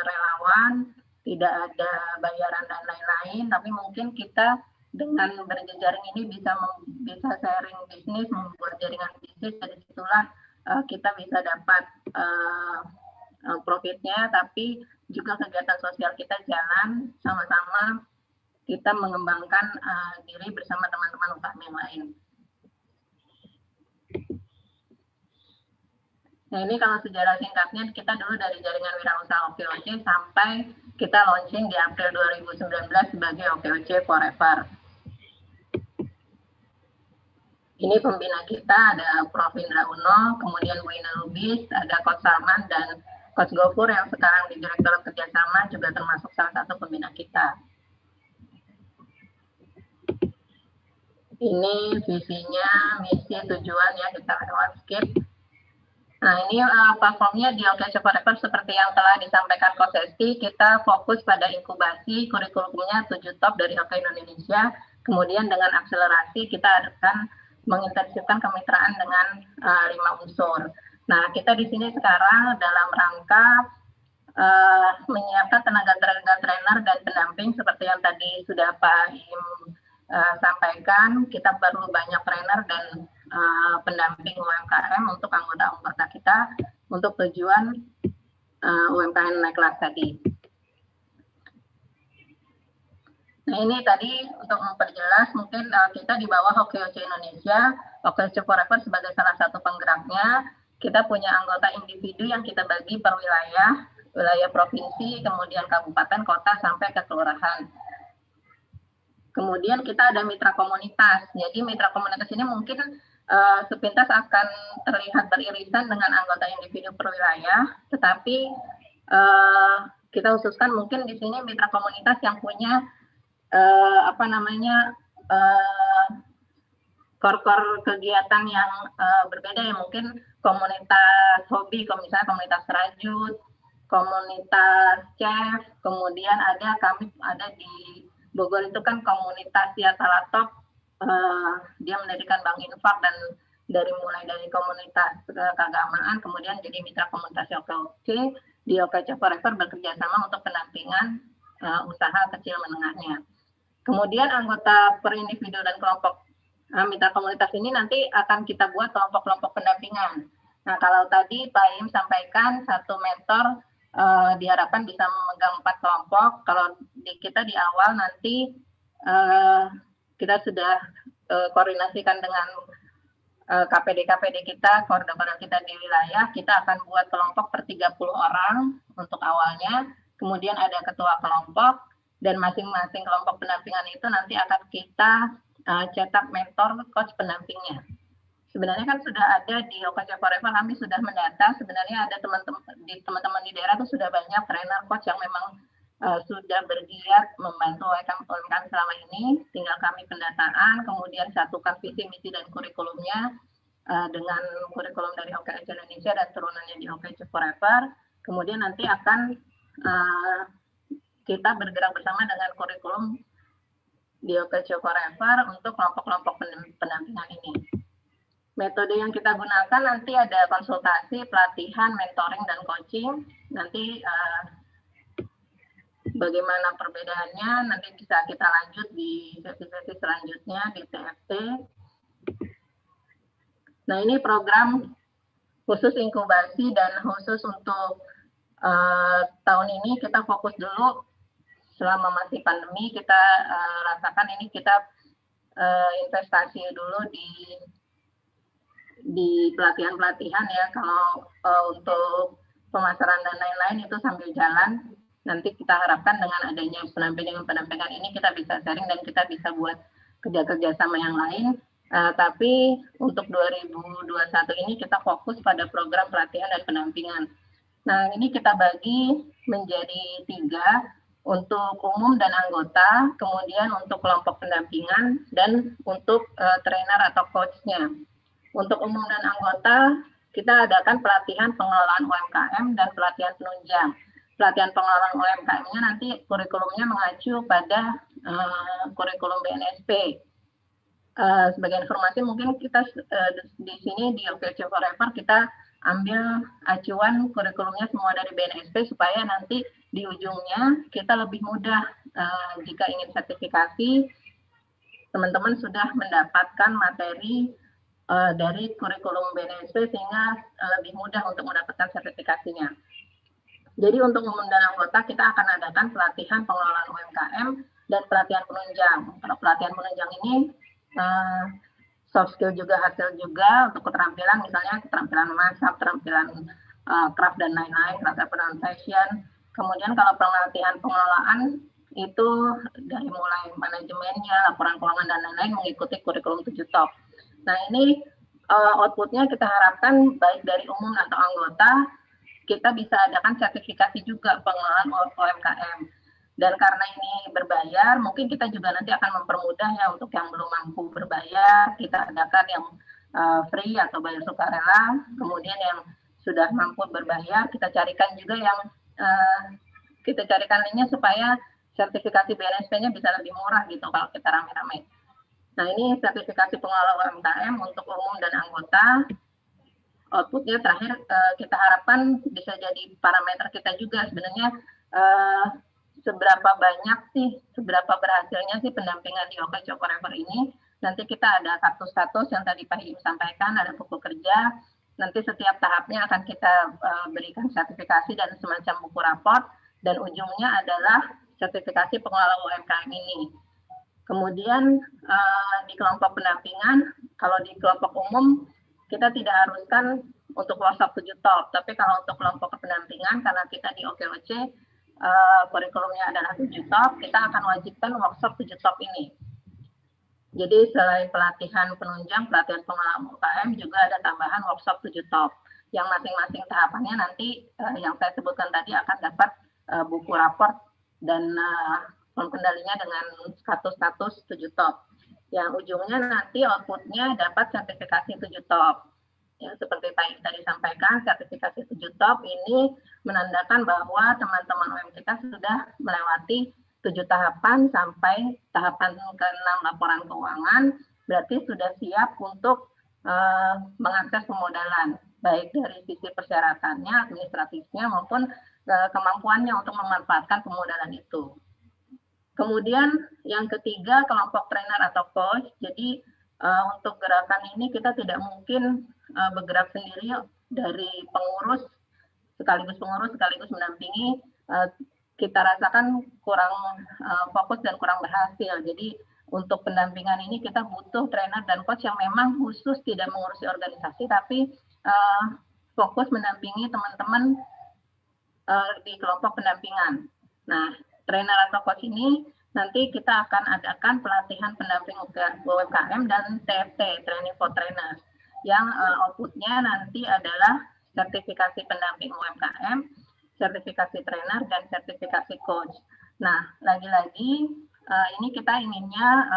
relawan, tidak ada bayaran dan lain-lain, tapi mungkin kita dengan berjejaring ini bisa sharing bisnis, membuat jaringan bisnis, dari situlah kita bisa dapat profitnya, tapi juga kegiatan sosial kita jalan sama-sama, kita mengembangkan diri bersama teman-teman UKM yang lain. Nah ini kalau sejarah singkatnya, kita dulu dari jaringan wirausaha OKOC sampai kita launching di April 2019 sebagai OKOC Forever. Ini pembina kita ada Prof. Indra Uno, kemudian Bu Ina Lubis, ada Coach Salman, dan Coach Gofur yang sekarang di Direktorat Kerjasama juga termasuk salah satu pembina kita. Ini visinya, misi, tujuan ya, kita lewat skip. Nah ini platformnya di OKOC Forever seperti yang telah disampaikan Coach Esti, kita fokus pada inkubasi, kurikulumnya 7 top dari OK Indonesia, kemudian dengan akselerasi kita akan mengintensifkan kemitraan dengan 5 unsur. Nah kita di sini sekarang dalam rangka menyiapkan tenaga trainer dan pendamping seperti yang tadi sudah Pak Im sampaikan, kita perlu banyak trainer dan pendamping UMKM untuk anggota-anggota kita untuk tujuan UMKM naik kelas tadi. Nah ini tadi untuk memperjelas mungkin kita di bawah OKOC Indonesia, OKOC Forever sebagai salah satu penggeraknya, kita punya anggota individu yang kita bagi per wilayah, wilayah provinsi, kemudian kabupaten, kota, sampai ke kelurahan. Kemudian kita ada mitra komunitas. Jadi mitra komunitas ini mungkin sepintas akan terlihat beririsan dengan anggota individu per wilayah, tetapi kita khususkan mungkin di sini mitra komunitas yang punya core kegiatan yang berbeda ya, mungkin komunitas hobi, misalnya komunitas rajut, komunitas chef, kemudian kami ada di Bogor itu kan komunitas ya Talatop, dia mendirikan Bank Infak dan mulai dari komunitas keagamaan, kemudian jadi mitra komunitas OKOC, di OKOC Forever bekerja sama untuk pendampingan usaha kecil menengahnya. Kemudian anggota per individu dan kelompok mitra komunitas ini nanti akan kita buat kelompok-kelompok pendampingan. Nah kalau tadi Pak Im sampaikan satu mentor diharapkan bisa memegang 4 kelompok. Kalau kita di awal nanti kita sudah koordinasikan dengan KPD kita, koordinator kita di wilayah, kita akan buat kelompok per 30 orang untuk awalnya, kemudian ada ketua kelompok, dan masing-masing kelompok pendampingan itu nanti akan kita cetak mentor coach pendampingnya. Sebenarnya kan sudah ada di OKOC Forever, kami sudah mendata, sebenarnya ada teman-teman di daerah itu sudah banyak trainer coach yang memang sudah bergiat membantu UMKM selama ini, tinggal kami pendataan, kemudian satukan visi, misi, dan kurikulumnya dengan kurikulum dari OKOC Indonesia dan turunannya di OKOC Forever, kemudian nanti akan kita bergerak bersama dengan kurikulum di OKOC Forever untuk kelompok-kelompok pendampingan ini. Metode yang kita gunakan nanti ada konsultasi, pelatihan, mentoring, dan coaching. Nanti bagaimana perbedaannya nanti bisa kita lanjut di sesi-sesi selanjutnya di TFT. Nah ini program khusus inkubasi dan khusus untuk tahun ini kita fokus dulu selama masih pandemi, kita rasakan ini kita investasi dulu di pelatihan-pelatihan ya. Kalau untuk pemasaran dan lain-lain itu sambil jalan. Nanti kita harapkan dengan adanya pendampingan ini kita bisa sharing dan kita bisa buat kerja-kerja sama yang lain. Tapi untuk 2021 ini kita fokus pada program pelatihan dan pendampingan. Nah, ini kita bagi menjadi 3, untuk umum dan anggota, kemudian untuk kelompok pendampingan, dan untuk trainer atau coach-nya. Untuk umum dan anggota, kita adakan pelatihan pengelolaan UMKM dan pelatihan penunjang. Pelatihan pengelolaan UMKM-nya nanti kurikulumnya mengacu pada kurikulum BNSP. Sebagai informasi, mungkin kita di sini di OKOC Forever kita ambil acuan kurikulumnya semua dari BNSP supaya nanti di ujungnya kita lebih mudah jika ingin sertifikasi, teman-teman sudah mendapatkan materi dari kurikulum BNSP sehingga lebih mudah untuk mendapatkan sertifikasinya. Jadi untuk umum dan anggota kita akan adakan pelatihan pengelolaan UMKM dan pelatihan penunjang. Kalau pelatihan penunjang ini soft skill juga, hard skill juga untuk keterampilan, misalnya keterampilan masak, keterampilan craft dan lain-lain, keterampilan fashion. Kemudian kalau pelatihan pengelolaan itu dari mulai manajemennya, laporan keuangan dan lain-lain mengikuti kurikulum 7 top. Nah ini outputnya kita harapkan baik dari umum atau anggota kita bisa adakan sertifikasi juga pengelolaan UMKM. Dan karena ini berbayar, mungkin kita juga nanti akan mempermudah ya untuk yang belum mampu berbayar, kita adakan yang free atau bayar sukarela. Kemudian yang sudah mampu berbayar, kita carikan juga yang kita carikan linknya supaya sertifikasi BNSP-nya bisa lebih murah gitu kalau kita rame-rame. Nah ini sertifikasi pengelola UMKM untuk umum dan anggota. Outputnya terakhir kita harapkan bisa jadi parameter kita juga sebenarnya seberapa banyak sih, seberapa berhasilnya sih pendampingan di OKOC Forever ini. Nanti kita ada status yang tadi Pak Iim sampaikan, ada buku kerja. Nanti setiap tahapnya akan kita berikan sertifikasi dan semacam buku raport. Dan ujungnya adalah sertifikasi pengelola UMKM ini. Kemudian di kelompok pendampingan, kalau di kelompok umum kita tidak haruskan untuk workshop 7 top. Tapi kalau untuk kelompok pendampingan, karena kita di OKOC, kurikulumnya adalah 7 top, kita akan wajibkan workshop 7 top ini. Jadi selain pelatihan penunjang, pelatihan pengelola UMKM juga ada tambahan workshop 7 top. Yang masing-masing tahapannya nanti yang saya sebutkan tadi akan dapat buku raport dan pengendalinya dengan status 7 top. Yang ujungnya nanti outputnya dapat sertifikasi 7 top. Ya, seperti Pak tadi sampaikan, sertifikasi 7 top ini menandakan bahwa teman-teman UM kita sudah melewati 7 tahapan sampai tahapan ke-6 laporan keuangan, berarti sudah siap untuk mengakses pemodalan, baik dari sisi persyaratannya, administratifnya, maupun kemampuannya untuk memanfaatkan pemodalan itu. Kemudian yang ketiga, kelompok trainer atau coach. Jadi untuk gerakan ini kita tidak mungkin bergerak sendiri dari pengurus sekaligus mendampingi. Kita rasakan kurang fokus dan kurang berhasil. Jadi untuk pendampingan ini kita butuh trainer dan coach yang memang khusus tidak mengurusi organisasi, tapi fokus mendampingi teman-teman di kelompok pendampingan. Nah, trainer atau coach ini nanti kita akan adakan pelatihan pendamping UMKM dan TFT, Training for Trainers, yang outputnya nanti adalah sertifikasi pendamping UMKM, sertifikasi trainer, dan sertifikasi coach. Nah, lagi-lagi ini kita inginnya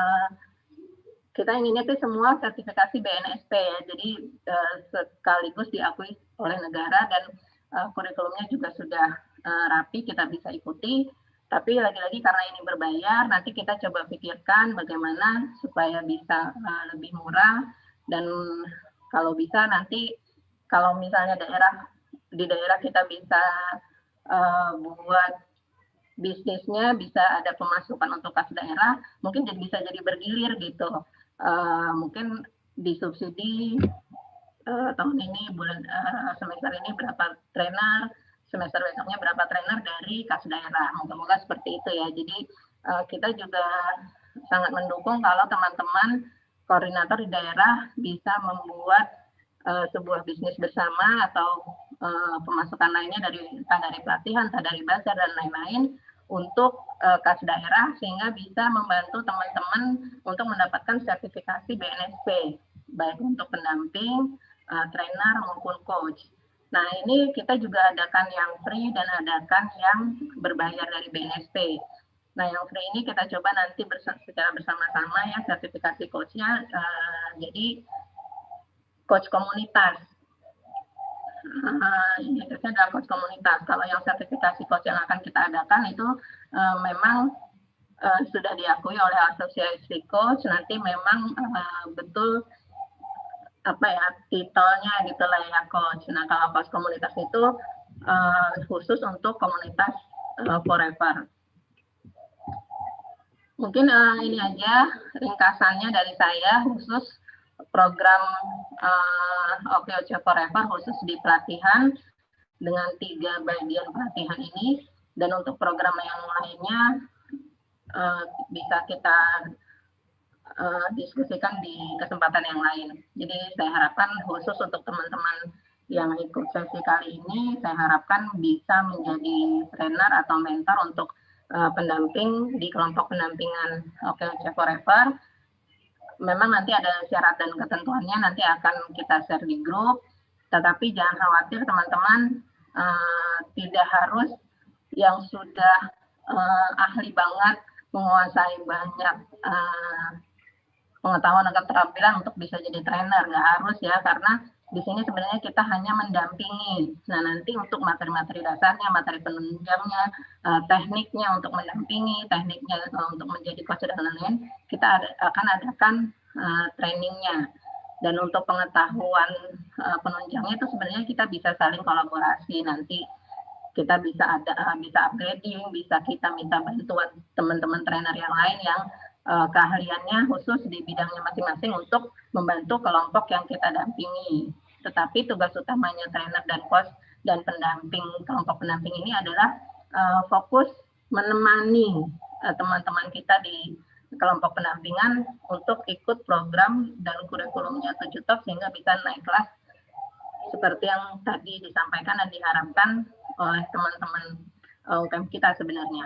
itu semua sertifikasi BNSP ya, jadi sekaligus diakui oleh negara dan kurikulumnya juga sudah rapi, kita bisa ikuti. Tapi lagi-lagi karena ini berbayar, nanti kita coba pikirkan bagaimana supaya bisa lebih murah, dan kalau bisa nanti kalau misalnya di daerah kita bisa buat bisnisnya, bisa ada pemasukan untuk kas daerah, mungkin bisa jadi bergilir gitu. Mungkin disubsidi tahun ini semester ini berapa trainer, semester besoknya berapa trainer dari kas daerah. Moga-moga seperti itu ya. Jadi kita juga sangat mendukung kalau teman-teman koordinator di daerah bisa membuat sebuah bisnis bersama atau pemasukan lainnya dari pelatihan, dari bazar dan lain-lain untuk kas daerah sehingga bisa membantu teman-teman untuk mendapatkan sertifikasi BNSP, baik untuk pendamping, trainer maupun coach. Nah, ini kita juga adakan yang free dan adakan yang berbayar dari BNSP. Nah, yang free ini kita coba nanti secara bersama-sama ya, sertifikasi coach-nya jadi coach komunitas. Ini adalah coach komunitas. Kalau yang sertifikasi coach yang akan kita adakan itu memang sudah diakui oleh asosiasi coach, nanti memang betul apa ya titelnya gitulah ya coach. Nah, kalau coach komunitas itu khusus untuk komunitas forever. Mungkin ini aja ringkasannya dari saya khusus program OKOC Forever khusus di pelatihan dengan 3 bagian pelatihan ini, dan untuk program yang lainnya bisa kita diskusikan di kesempatan yang lain. Jadi saya harapkan khusus untuk teman-teman yang ikut sesi kali ini, saya harapkan bisa menjadi trainer atau mentor untuk pendamping di kelompok pendampingan OKOC Forever. Memang nanti ada syarat dan ketentuannya, nanti akan kita share di grup, tetapi jangan khawatir teman-teman, tidak harus yang sudah ahli banget, menguasai banyak pengetahuan dan keterampilan untuk bisa jadi trainer, nggak harus ya, karena di sini sebenarnya kita hanya mendampingi. Nah, nanti untuk materi-materi dasarnya, materi penunjangnya, tekniknya untuk mendampingi, tekniknya untuk menjadi coach dan lain-lain, kita akan adakan trainingnya. Dan untuk pengetahuan penunjangnya itu sebenarnya kita bisa saling kolaborasi. Nanti kita bisa upgrading, bisa kita minta bantuan teman-teman trainer yang lain yang keahliannya khusus di bidangnya masing-masing untuk membantu kelompok yang kita dampingi. Tetapi tugas utamanya trainer dan coach dan pendamping kelompok pendamping ini adalah fokus menemani teman-teman kita di kelompok pendampingan untuk ikut program dan kurikulumnya 7 Top sehingga bisa naik kelas seperti yang tadi disampaikan dan diharapkan oleh teman-teman UKM kita sebenarnya.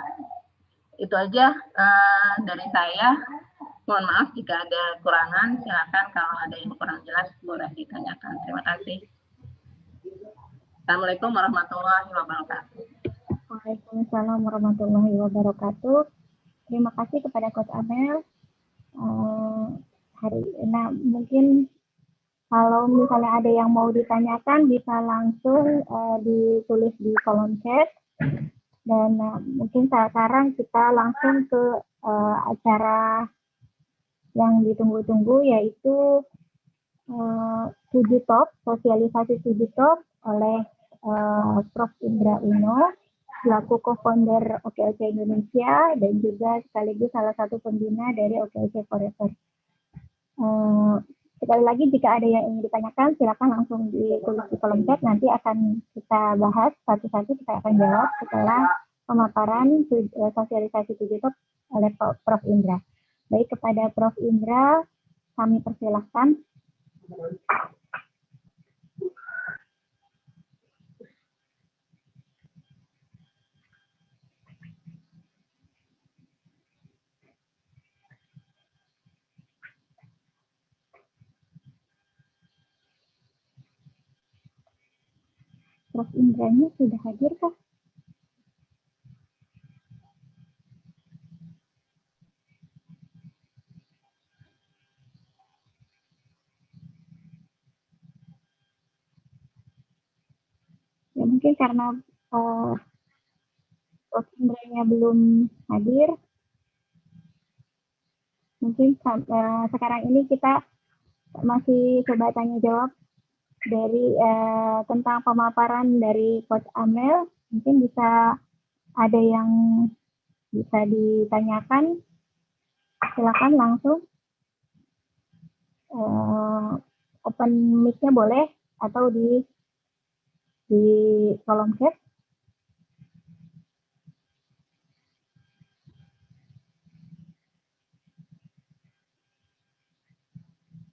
Itu aja dari saya. Mohon maaf jika ada kurangan, silakan kalau ada yang kurang jelas boleh ditanyakan. Terima kasih. Assalamualaikum warahmatullahi wabarakatuh. Waalaikumsalam warahmatullahi wabarakatuh. Terima kasih kepada Coach Amel. Nah, mungkin kalau misalnya ada yang mau ditanyakan bisa langsung ditulis di kolom chat. Dan mungkin sekarang kita langsung ke acara yang ditunggu-tunggu, yaitu 7 Top, sosialisasi 7 Top oleh Prof. Indra Uno, selaku co-founder OKOC Indonesia dan juga sekaligus salah satu pembina dari OKOC Forever. Sekali lagi jika ada yang ingin ditanyakan, silakan langsung ditulis di kolom chat, nanti akan kita bahas satu-satu, kita akan jawab setelah pemaparan sosialisasi 7 Top oleh Prof. Indra. Baik, kepada Prof. Indra, kami persilahkan. Prof. Indranya sudah hadir kah? Ya, mungkin karena Prof. Indranya belum hadir, mungkin sekarang ini kita masih coba tanya jawab dari tentang pemaparan dari Coach Amel. Mungkin bisa ada yang bisa ditanyakan, silakan langsung open mic-nya boleh atau di kolom chat.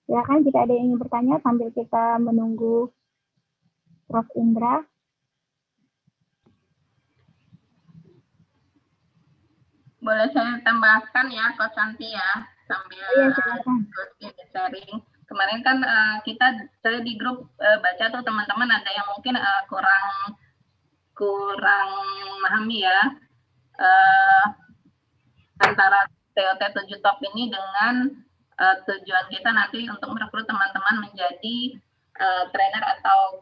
Silakan jika ada yang ingin bertanya sambil kita menunggu Prof. Indra. boleh saya tambahkan ya, Coach Santi ya, sambil ikut ini sharing. Kemarin kan saya di grup baca tuh teman-teman ada yang mungkin kurang memahami ya antara TOT 7 Top ini dengan tujuan kita nanti untuk merekrut teman-teman menjadi trainer atau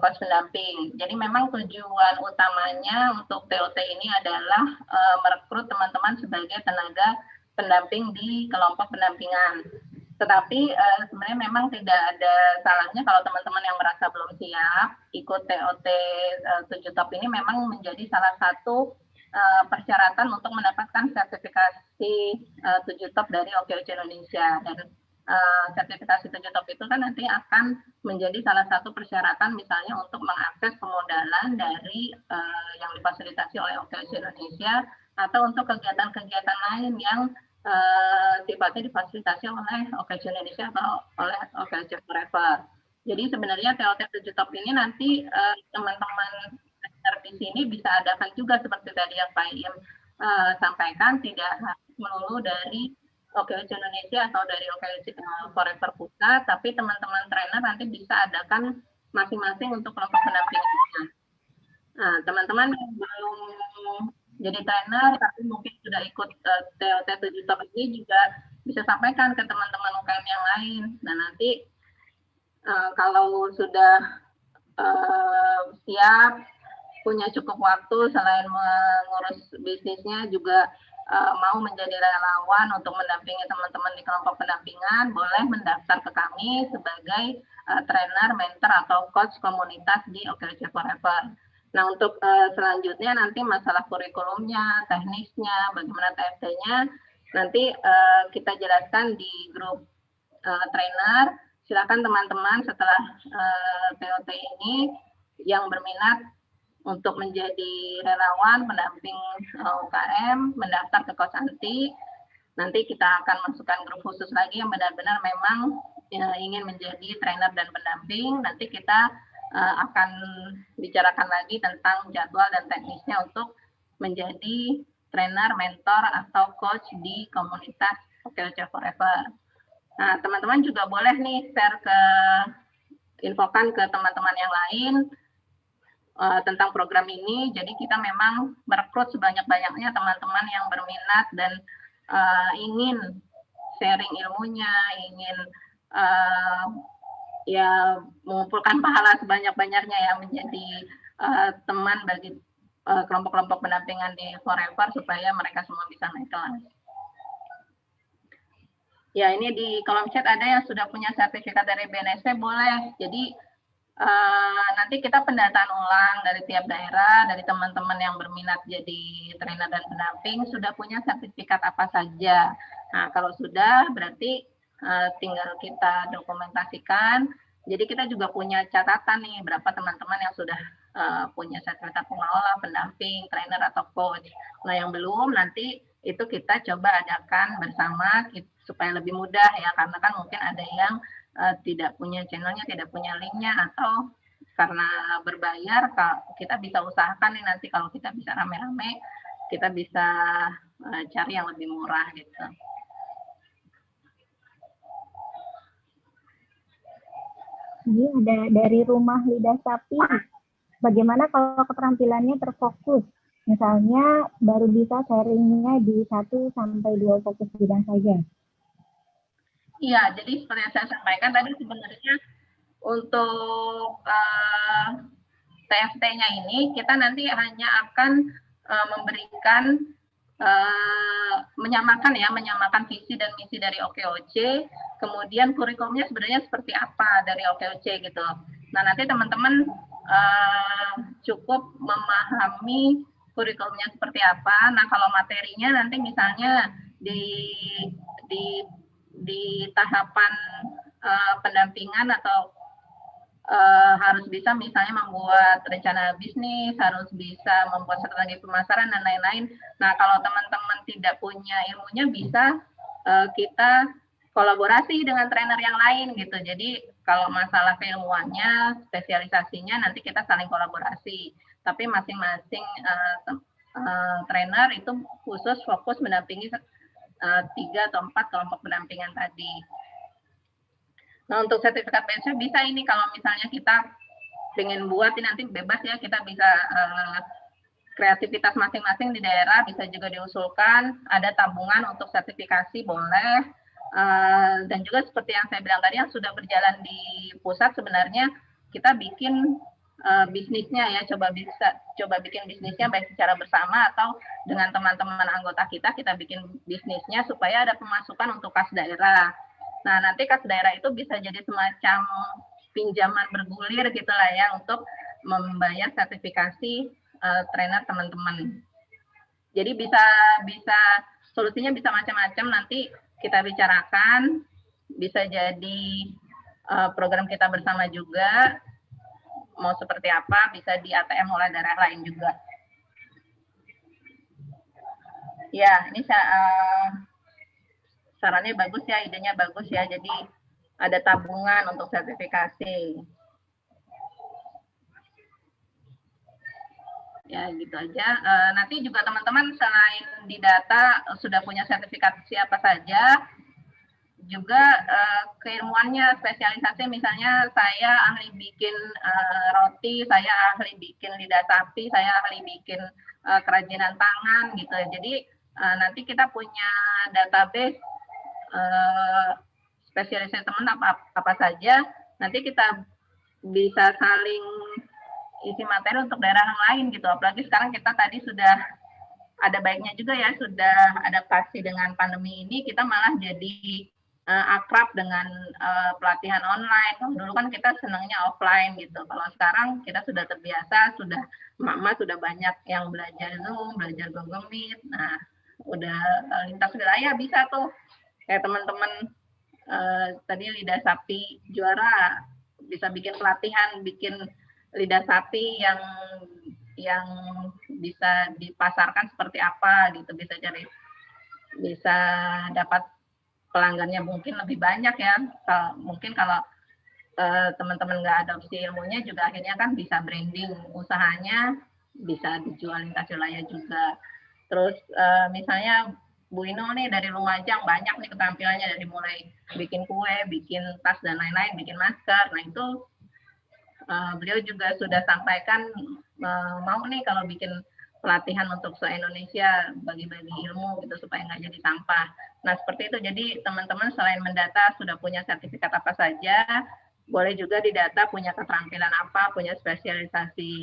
coach pendamping. Jadi memang tujuan utamanya untuk TOT ini adalah merekrut teman-teman sebagai tenaga pendamping di kelompok pendampingan. Tetapi sebenarnya memang tidak ada salahnya kalau teman-teman yang merasa belum siap ikut TOT 7 Top ini memang menjadi salah satu persyaratan untuk mendapatkan sertifikasi 7 Top dari OKOC Indonesia. Dan sertifikasi 7 Top itu kan nanti akan menjadi salah satu persyaratan misalnya untuk mengakses pemodalan dari yang difasilitasi oleh OKOC Indonesia atau untuk kegiatan-kegiatan lain yang sifatnya difasilitasi oleh OKOC Indonesia atau oleh OKOC Forever. Jadi sebenarnya TOT 7 Top ini nanti teman-teman di sini bisa adakan juga seperti tadi yang Pak Iem sampaikan, tidak harus melulu dari OKOC Indonesia atau dari OKOC Forever Pusat, tapi teman-teman trainer nanti bisa adakan masing-masing untuk kelompok pendampingnya. Nah, teman-teman yang belum jadi trainer tapi mungkin sudah ikut TOT 7 Top ini juga bisa sampaikan ke teman-teman UKM yang lain. Dan nanti kalau sudah siap, punya cukup waktu selain mengurus bisnisnya juga mau menjadi relawan untuk mendampingi teman-teman di kelompok pendampingan, boleh mendaftar ke kami sebagai trainer, mentor atau coach komunitas di OKOC Forever. Nah, untuk selanjutnya nanti masalah kurikulumnya, teknisnya, bagaimana TFT-nya, nanti kita jelaskan di grup trainer. Silakan teman-teman setelah TOT ini yang berminat untuk menjadi relawan pendamping UKM, mendaftar ke Coach Santi. Nanti kita akan masukkan grup khusus lagi yang benar-benar memang ingin menjadi trainer dan pendamping. Nanti kita akan bicarakan lagi tentang jadwal dan teknisnya untuk menjadi trainer, mentor, atau coach di komunitas OKOC Forever. Nah, teman-teman juga boleh nih share infokan ke teman-teman yang lain tentang program ini. Jadi kita memang merekrut sebanyak-banyaknya teman-teman yang berminat dan ingin sharing ilmunya, ingin ya mengumpulkan pahala sebanyak-banyaknya yang menjadi teman bagi kelompok-kelompok pendampingan di Forever supaya mereka semua bisa naik kelas. Ya, ini di kolom chat ada yang sudah punya sertifikat dari BNSP, boleh. Jadi nanti kita pendataan ulang dari tiap daerah, dari teman-teman yang berminat jadi trainer dan pendamping, sudah punya sertifikat apa saja. Nah, kalau sudah, berarti tinggal kita dokumentasikan. Jadi kita juga punya catatan nih, berapa teman-teman yang sudah punya sertifikat pengelola, pendamping, trainer, atau coach. Nah, yang belum, nanti itu kita coba adakan bersama supaya lebih mudah ya, karena kan mungkin ada yang tidak punya channelnya, tidak punya linknya, atau karena berbayar, kita bisa usahakan nih nanti kalau kita bisa rame-rame, kita bisa cari yang lebih murah gitu. Ini ada dari Rumah Lidah Sapi. Bagaimana kalau keterampilannya terfokus? Misalnya baru bisa sharingnya di 1 sampai 2 fokus bidang saja. Iya, jadi seperti yang saya sampaikan tadi sebenarnya untuk TFT-nya ini kita nanti hanya akan memberikan menyamakan visi dan misi dari OKOC, kemudian kurikulumnya sebenarnya seperti apa dari OKOC gitu. Nah, nanti teman-teman cukup memahami kurikulumnya seperti apa. Nah, kalau materinya nanti misalnya di tahapan pendampingan atau harus bisa misalnya membuat rencana bisnis, harus bisa membuat strategi pemasaran dan lain-lain. Nah, kalau teman-teman tidak punya ilmunya, bisa kita kolaborasi dengan trainer yang lain gitu. Jadi kalau masalah keilmuannya, spesialisasinya nanti kita saling kolaborasi. Tapi masing-masing trainer itu khusus fokus mendampingi 3 atau 4 kelompok pendampingan tadi. Nah, untuk sertifikat BSW bisa ini kalau misalnya kita pengen buat, ini nanti bebas ya, kita bisa kreativitas masing-masing di daerah, bisa juga diusulkan, ada tabungan untuk sertifikasi boleh, dan juga seperti yang saya bilang tadi yang sudah berjalan di pusat, sebenarnya kita bikin bisnisnya ya, coba bikin bisnisnya baik secara bersama atau dengan teman-teman anggota kita bikin bisnisnya supaya ada pemasukan untuk kas daerah. Nah, nanti kas daerah itu bisa jadi semacam pinjaman bergulir gitu lah ya untuk membayar sertifikasi trainer teman-teman. Jadi bisa solusinya bisa macam-macam, nanti kita bicarakan, bisa jadi program kita bersama juga, mau seperti apa, bisa di ATM oleh daerah lain juga. Ya, ini sarannya bagus ya, idenya bagus ya, jadi ada tabungan untuk sertifikasi. Ya, gitu aja. Nanti juga teman-teman selain di data sudah punya sertifikasi apa saja, juga keilmuannya, spesialisasi, misalnya saya ahli bikin roti, saya ahli bikin lidah sapi, saya ahli bikin kerajinan tangan gitu. Jadi nanti kita punya database spesialisasi teman apa saja, nanti kita bisa saling isi materi untuk daerah yang lain gitu. Apalagi sekarang kita tadi sudah ada baiknya juga ya, sudah adaptasi dengan pandemi ini, kita malah jadi akrab dengan pelatihan online. Dulu kan kita senangnya offline gitu. Kalau sekarang kita sudah terbiasa, sudah emak-emak sudah banyak yang belajar Zoom, belajar Google Meet. Nah, udah lintas wilayah bisa tuh. Kayak teman-teman tadi lidah sapi juara, bisa bikin pelatihan, bikin lidah sapi yang bisa dipasarkan seperti apa gitu, bisa dapat pelanggannya mungkin lebih banyak ya. Mungkin kalau teman-teman nggak adopsi ilmunya juga akhirnya kan bisa branding usahanya, bisa dijual lintas wilayah juga. Terus misalnya Bu Ino nih dari Lumajang banyak nih keterampilannya, dari mulai bikin kue, bikin tas dan lain-lain, bikin masker. Nah itu beliau juga sudah sampaikan mau nih kalau bikin pelatihan untuk se-Indonesia, bagi-bagi ilmu gitu supaya nggak jadi sampah. Nah seperti itu, jadi teman-teman selain mendata sudah punya sertifikat apa saja, boleh juga didata punya keterampilan apa, punya spesialisasi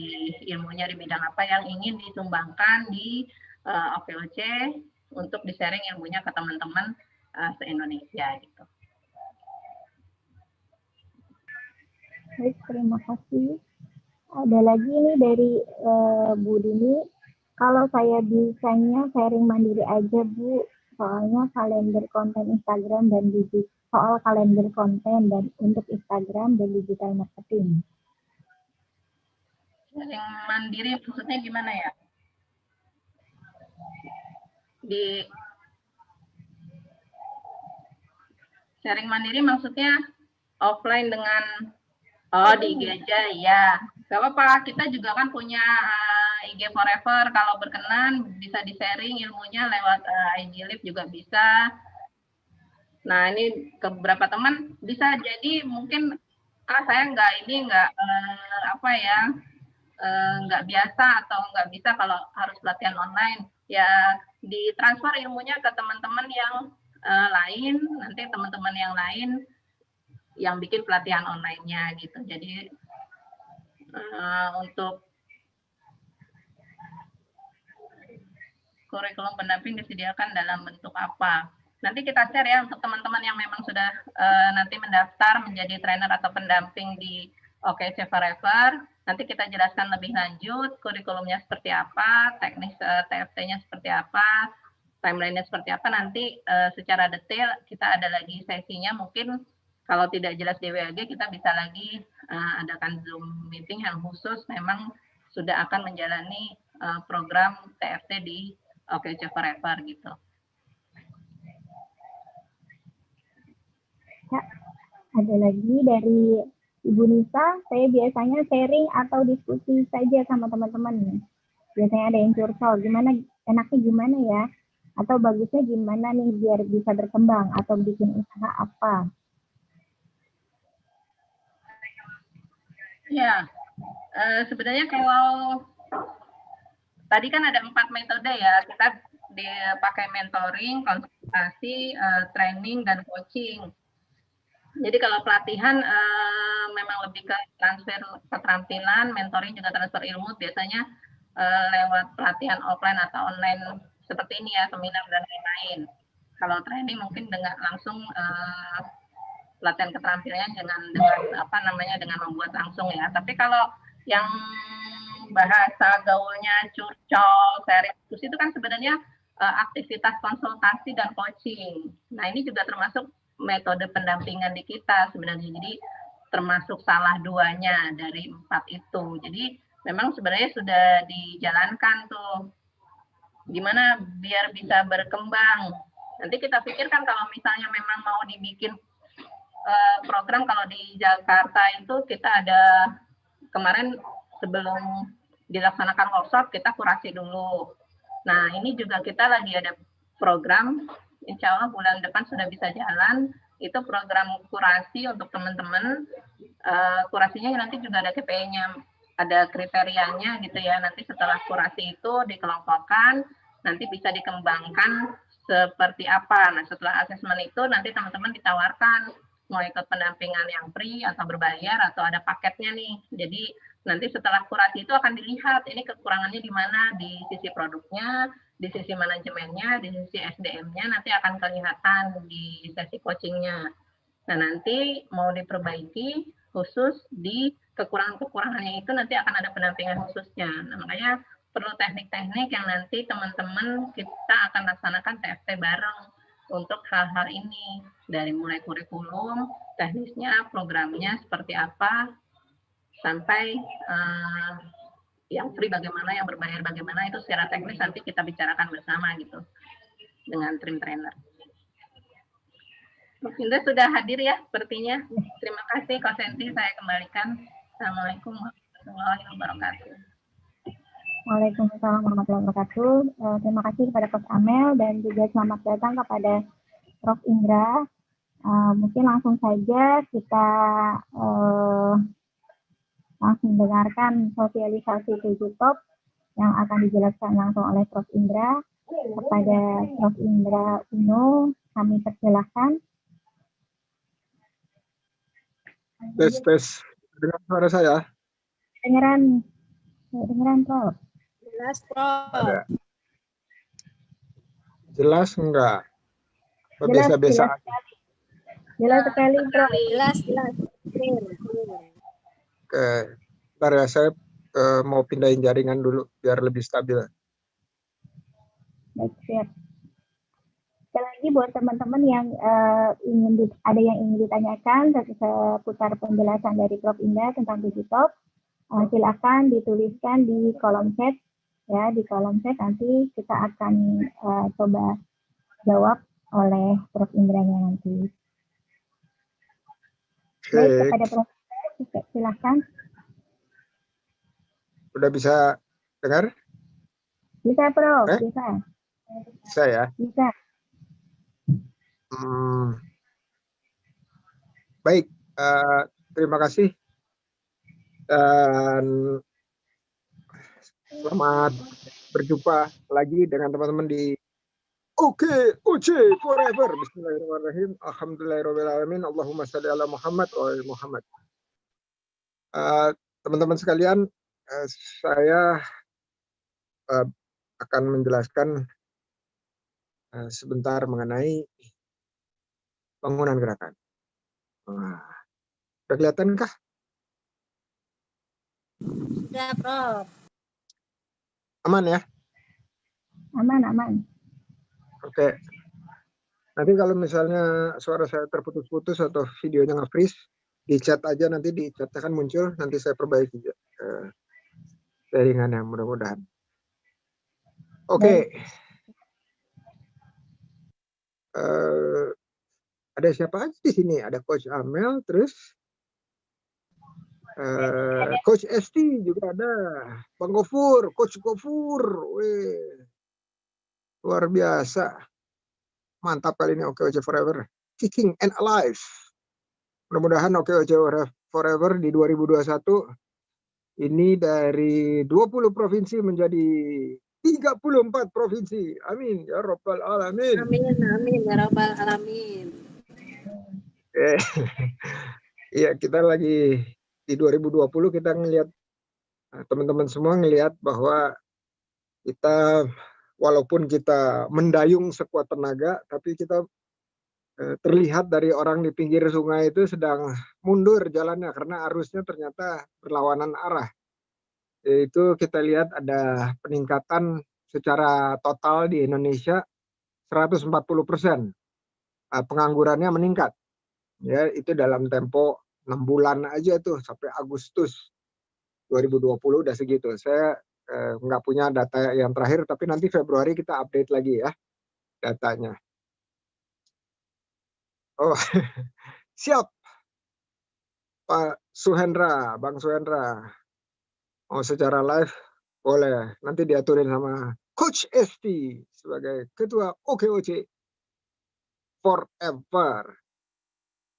ilmunya di bidang apa yang ingin disumbangkan di OKOC untuk di-sharing ilmunya ke teman-teman se-Indonesia gitu. Baik, terima kasih. Ada lagi nih dari Bu Dini. Kalau saya bisanya sharing mandiri aja, Bu. Soalnya kalender konten Instagram dan soal kalender konten dan untuk Instagram dan digital marketing. Sharing mandiri maksudnya gimana ya? Di sharing mandiri maksudnya offline dengan di IG aja ya. Gak apa-apa, kita juga kan punya IG Forever, kalau berkenan bisa di-sharing ilmunya lewat IG Live juga bisa. Nah ini ke beberapa teman bisa jadi mungkin saya nggak biasa atau nggak bisa kalau harus pelatihan online, ya ditransfer ilmunya ke teman-teman yang lain, nanti teman-teman yang lain yang bikin pelatihan online-nya gitu. Jadi untuk kurikulum pendamping disediakan dalam bentuk apa? Nanti kita share ya untuk teman-teman yang memang sudah nanti mendaftar menjadi trainer atau pendamping di OKC Forever. Nanti kita jelaskan lebih lanjut kurikulumnya seperti apa, teknis TFT-nya seperti apa, timeline-nya seperti apa. Nanti secara detail kita ada lagi sesinya, mungkin kalau tidak jelas di WAG, kita bisa lagi adakan Zoom meeting yang khusus memang sudah akan menjalani program TFT di OKC Forever gitu. Ya, ada lagi dari Ibu Nisa. Saya biasanya sharing atau diskusi saja sama teman-teman. biasanya ada yang curcol, gimana enaknya gimana ya, atau bagusnya gimana nih biar bisa berkembang atau bikin usaha apa? Ya, sebenarnya kalau tadi kan ada 4 metode ya, kita dipakai mentoring, konsultasi, training, dan coaching. Jadi kalau pelatihan memang lebih ke transfer keterampilan, mentoring juga transfer ilmu, biasanya lewat pelatihan offline atau online seperti ini ya, seminar dan lain-lain. Kalau training mungkin dengan langsung pelatihan keterampilannya dengan apa namanya dengan membuat langsung ya. Tapi kalau yang bahasa gaulnya curcol, serius itu kan sebenarnya aktivitas konsultasi dan coaching. Nah ini juga termasuk metode pendampingan di kita sebenarnya. Jadi termasuk salah duanya dari 4 itu. Jadi memang sebenarnya sudah dijalankan tuh. Gimana biar bisa berkembang. Nanti kita pikirkan kalau misalnya memang mau dibikin program, kalau di Jakarta itu kita ada kemarin sebelum dilaksanakan workshop kita kurasi dulu. Nah ini juga kita lagi ada program, insya Allah bulan depan sudah bisa jalan, itu program kurasi untuk teman-teman. Kurasinya nanti juga ada KPI-nya, ada kriterianya gitu ya. Nanti setelah kurasi itu dikelompokkan, nanti bisa dikembangkan seperti apa. Nah setelah asesmen itu nanti teman-teman ditawarkan mau ikut pendampingan yang free atau berbayar atau ada paketnya nih. Jadi nanti setelah kurasi itu akan dilihat ini kekurangannya di mana, di sisi produknya, di sisi manajemennya, di sisi SDM-nya, nanti akan kelihatan di sesi coachingnya. Nah nanti mau diperbaiki khusus di kekurangan-kekurangannya itu nanti akan ada pendampingan khususnya. Nah makanya perlu teknik-teknik yang nanti teman-teman kita akan laksanakan TFT bareng untuk hal-hal ini, dari mulai kurikulum, teknisnya, programnya seperti apa, sampai yang free bagaimana, yang berbayar bagaimana, itu secara teknis nanti kita bicarakan bersama gitu dengan tim trainer. Indah sudah hadir ya sepertinya. Terima kasih Ko Senti, saya kembalikan. Assalamualaikum warahmatullahi wabarakatuh. Waalaikumsalam warahmatullahi wabarakatuh. Terima kasih kepada Coach Amel dan juga selamat datang kepada Prof. Indra. Mungkin langsung saja kita langsung dengarkan sosialisasi Tujutop yang akan dijelaskan langsung oleh Prof. Indra. Kepada Prof. Indra Uno, kami persilahkan. Tes. Dengar suara saya? Dengeran, Prof. Jelas, Prof. Jelas enggak? Biasa-biasa. Jelas sekali, Prof. Jelas. Oke. Bentar ya, saya mau pindahin jaringan dulu biar lebih stabil. Baik, siap. Sekali lagi buat teman-teman yang ada yang ingin ditanyakan seputar penjelasan dari Prof. Indra tentang Tujutop, silakan dituliskan di kolom chat ya, di kolom chat nanti kita akan coba jawab oleh Prof. Indra-nya nanti. Baik, kepada Prof. Indra, silakan. Udah bisa dengar? Bisa, Prof. Bisa. Bisa ya? Bisa. Baik, terima kasih dan selamat berjumpa lagi dengan teman-teman di OC Forever. Bismillahirrahmanirrahim. Alhamdulillahirrahmanirrahim. Allahumma sholli ala Muhammad wa ala Muhammad. Teman-teman sekalian, saya akan menjelaskan sebentar mengenai bangunan gerakan. Nah, sudah kelihatan kah? Sudah, Prof. Aman ya? Aman. Oke. Nanti kalau misalnya suara saya terputus-putus atau videonya nge-freeze, di chat aja, nanti di chat akan muncul, nanti saya perbaiki jaringannya mudah-mudahan. Oke. Ada siapa aja di sini? Ada Coach Amel, terus Coach Esti juga ada, Bang Gofur, Coach Gofur, weh, luar biasa, mantap kali ini OKOC Forever, kicking and alive. Mudah-mudahan OKOC Forever di 2021 ini dari 20 provinsi menjadi 34 provinsi. Amin ya rabbal alamin. Amin ya rabbal alamin. Iya, kita lagi di 2020 kita ngelihat teman-teman semua ngelihat bahwa kita walaupun kita mendayung sekuat tenaga, tapi kita terlihat dari orang di pinggir sungai itu sedang mundur jalannya karena arusnya ternyata berlawanan arah. Yaitu kita lihat ada peningkatan secara total di Indonesia 140%. Penganggurannya meningkat. Ya, itu dalam tempo 6 bulan aja tuh sampai Agustus 2020 udah segitu. Saya nggak punya data yang terakhir, tapi nanti Februari kita update lagi ya datanya. Oh, siap Pak Suhendra, Bang Suhendra. Mau secara live boleh. Nanti diaturin sama Coach Esti sebagai Ketua OKOC Forever.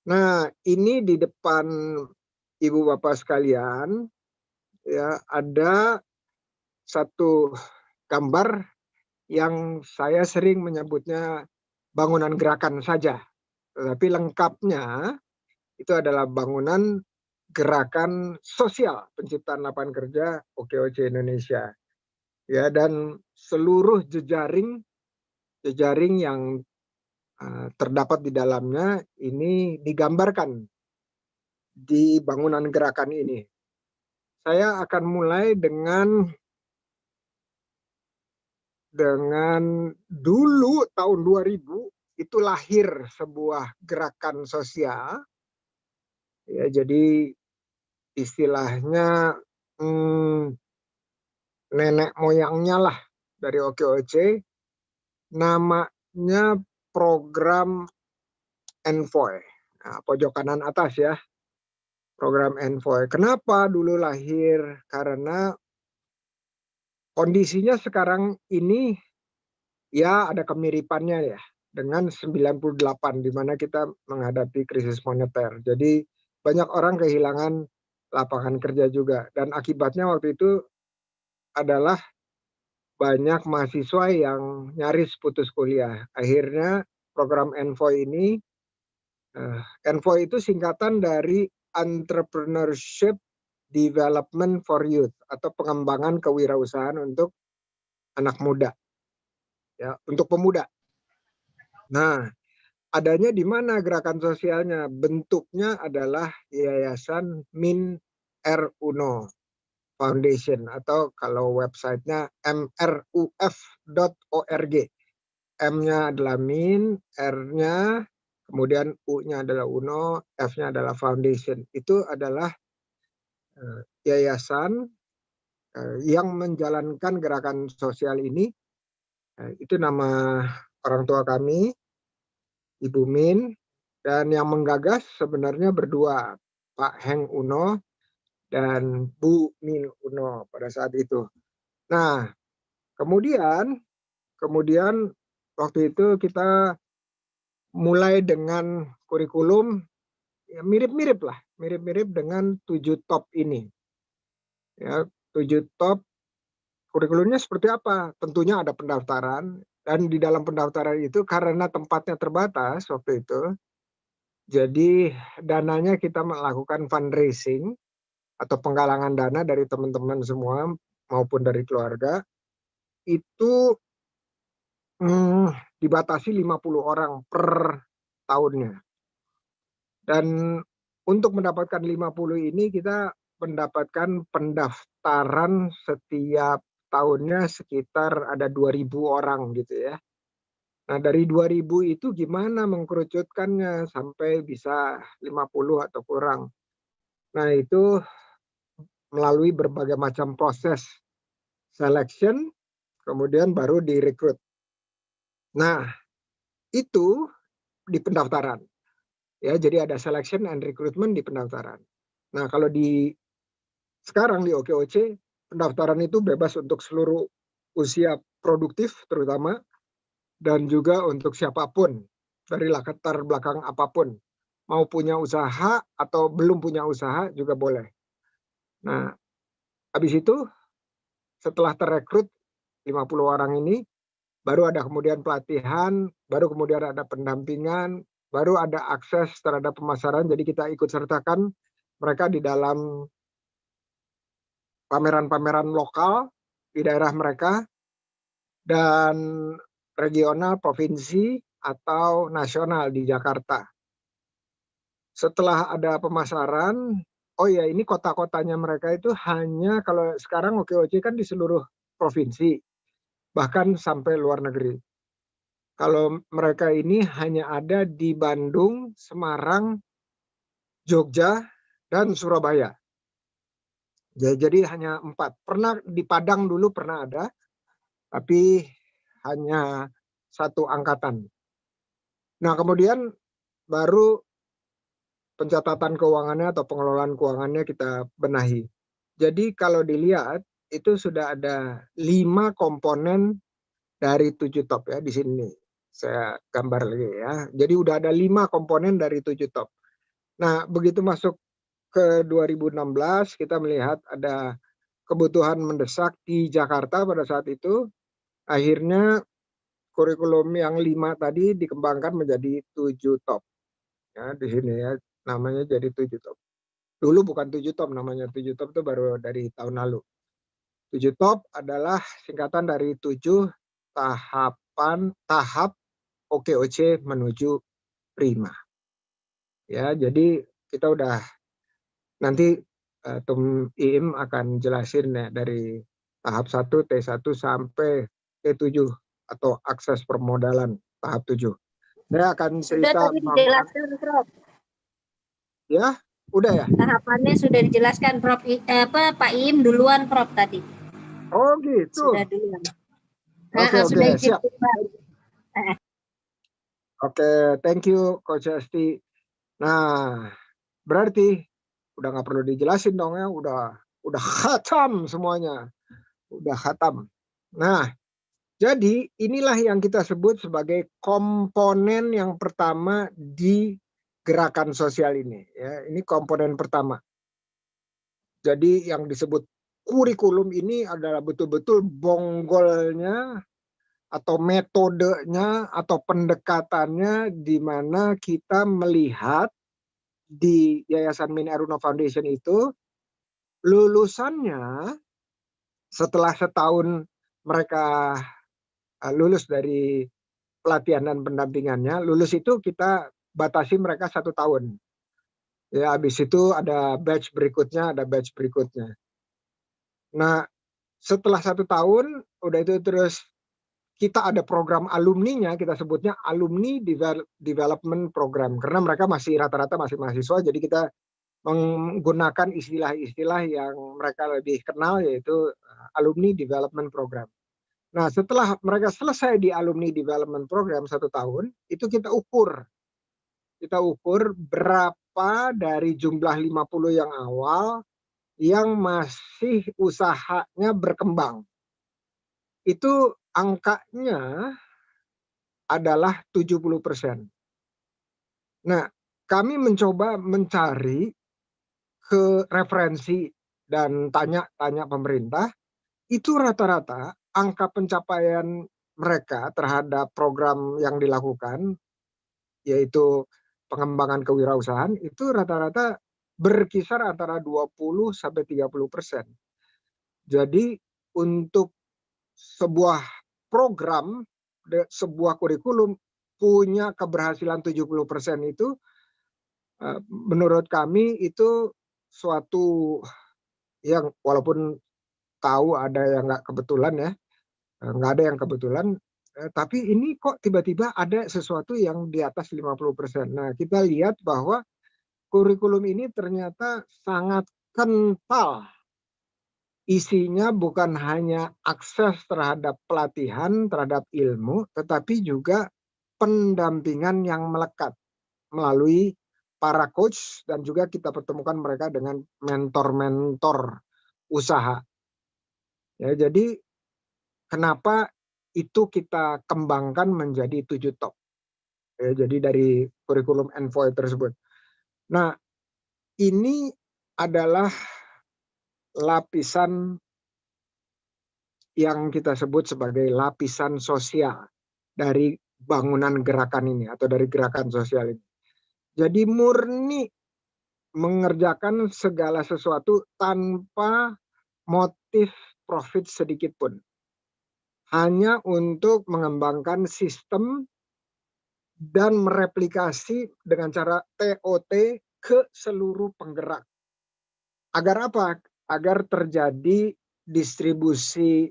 Nah, ini di depan Ibu Bapak sekalian ya ada satu gambar yang saya sering menyebutnya bangunan gerakan saja. Tetapi lengkapnya itu adalah bangunan gerakan sosial penciptaan lapangan kerja OKOC Indonesia. Ya, dan seluruh jejaring yang terdapat di dalamnya ini digambarkan di bangunan gerakan ini. Saya akan mulai dengan dulu tahun 2000 itu lahir sebuah gerakan sosial. Ya, jadi istilahnya nenek moyangnya lah dari OKOC, namanya program Envoy. Nah, pojok kanan atas ya, program Envoy. Kenapa dulu lahir? Karena kondisinya sekarang ini ya ada kemiripannya ya dengan 98 di mana kita menghadapi krisis moneter. Jadi banyak orang kehilangan lapangan kerja juga, dan akibatnya waktu itu adalah banyak mahasiswa yang nyaris putus kuliah. Akhirnya program Envoy ini, Envoy itu singkatan dari Entrepreneurship Development for Youth atau pengembangan kewirausahaan untuk anak muda, ya, untuk pemuda. Nah, adanya di mana gerakan sosialnya? Bentuknya adalah Yayasan Min R. Uno Foundation atau kalau websitenya mruf.org. M-nya adalah Min, R-nya, kemudian U-nya adalah Uno, F-nya adalah Foundation. Itu adalah yayasan yang menjalankan gerakan sosial ini. Itu nama orang tua kami, Ibu Min, dan yang menggagas sebenarnya berdua, Pak Heng Uno dan Bu Min Uno pada saat itu. Nah, kemudian waktu itu kita mulai dengan kurikulum ya, mirip-mirip dengan 7 top ini. Ya, 7 top kurikulumnya seperti apa? Tentunya ada pendaftaran, dan di dalam pendaftaran itu karena tempatnya terbatas waktu itu, jadi dananya kita melakukan fundraising atau penggalangan dana dari teman-teman semua maupun dari keluarga. Itu dibatasi 50 orang per tahunnya. Dan untuk mendapatkan 50 ini kita mendapatkan pendaftaran setiap tahunnya sekitar ada 2.000 orang gitu ya. Nah, dari 2.000 itu gimana mengkerucutkannya sampai bisa 50 atau kurang. Nah, itu melalui berbagai macam proses selection, kemudian baru direkrut. Nah, itu di pendaftaran. Ya, jadi ada selection and recruitment di pendaftaran. Nah, kalau di sekarang di OKOC pendaftaran itu bebas untuk seluruh usia produktif terutama, dan juga untuk siapapun dari latar belakang apapun, mau punya usaha atau belum punya usaha juga boleh. Nah, habis itu setelah terrekrut 50 orang ini, baru ada kemudian pelatihan, baru kemudian ada pendampingan, baru ada akses terhadap pemasaran. Jadi kita ikut sertakan mereka di dalam pameran-pameran lokal di daerah mereka, dan regional, provinsi, atau nasional di Jakarta. Setelah ada pemasaran, oh ya ini kota-kotanya mereka itu hanya, kalau sekarang OKOC kan di seluruh provinsi, bahkan sampai luar negeri. Kalau mereka ini hanya ada di Bandung, Semarang, Jogja, dan Surabaya. Jadi hanya 4. Pernah di Padang dulu pernah ada, tapi hanya 1 angkatan. Nah, kemudian baru pencatatan keuangannya atau pengelolaan keuangannya kita benahi. Jadi kalau dilihat itu sudah ada 5 komponen dari 7 top ya di sini. Saya gambar lagi ya. Jadi udah ada 5 komponen dari 7 top. Nah, begitu masuk ke 2016 kita melihat ada kebutuhan mendesak di Jakarta pada saat itu. Akhirnya kurikulum yang 5 tadi dikembangkan menjadi 7 top. Ya, di sini ya namanya jadi 7 top. Dulu bukan 7 top namanya, 7 top itu baru dari tahun lalu. 7 top adalah singkatan dari 7 tahap OKOC menuju Prima. Ya, jadi kita udah nanti Tum Iim akan jelasin ya dari tahap 1 T1 sampai T7 atau akses permodalan tahap 7. Saya akan Sudah cerita tadi dijelaskan, Prof. Ya, udah ya. Tahapannya sudah dijelaskan, Prof. Pak Iim duluan, Prof tadi. Oh gitu. Sudah duluan. Oke, sudah izin siap. Oke, thank you Coach Esti. Nah, berarti udah nggak perlu dijelasin dong ya, udah khatam semuanya, udah khatam. Nah, jadi inilah yang kita sebut sebagai komponen yang pertama di gerakan sosial ini. Ya, ini komponen pertama. Jadi yang disebut kurikulum ini adalah betul-betul bonggolnya atau metodenya atau pendekatannya di mana kita melihat di Yayasan Mini Aruna Foundation itu lulusannya setelah setahun mereka lulus dari pelatihan dan pendampingannya, lulus itu kita batasi mereka 1 tahun. Ya, habis itu ada batch berikutnya, Nah, setelah 1 tahun, udah itu terus kita ada program alumninya, kita sebutnya Alumni Development Program. Karena mereka rata-rata masih mahasiswa, jadi kita menggunakan istilah-istilah yang mereka lebih kenal, yaitu Alumni Development Program. Nah, setelah mereka selesai di Alumni Development Program 1 tahun, itu kita ukur berapa dari jumlah 50 yang awal yang masih usahanya berkembang. Itu angkanya adalah 70%. Nah, kami mencoba mencari ke referensi dan tanya pemerintah, itu rata-rata angka pencapaian mereka terhadap program yang dilakukan, yaitu pengembangan kewirausahaan, itu rata-rata berkisar antara 20-30%. Jadi untuk sebuah program, sebuah kurikulum punya keberhasilan 70% itu, menurut kami itu suatu yang walaupun tahu ada yang nggak kebetulan ya, nggak ada yang kebetulan, tapi ini kok tiba-tiba ada sesuatu yang di atas 50%. Nah, kita lihat bahwa kurikulum ini ternyata sangat kental. Isinya bukan hanya akses terhadap pelatihan, terhadap ilmu, tetapi juga pendampingan yang melekat melalui para coach, dan juga kita pertemukan mereka dengan mentor-mentor usaha. Ya, jadi kenapa itu kita kembangkan menjadi 7 top. Ya, jadi dari kurikulum Envoy tersebut. Nah, ini adalah lapisan yang kita sebut sebagai lapisan sosial dari bangunan gerakan ini atau dari gerakan sosial ini. Jadi murni mengerjakan segala sesuatu tanpa motif profit sedikit pun. Hanya untuk mengembangkan sistem dan mereplikasi dengan cara TOT ke seluruh penggerak. Agar apa? Agar terjadi distribusi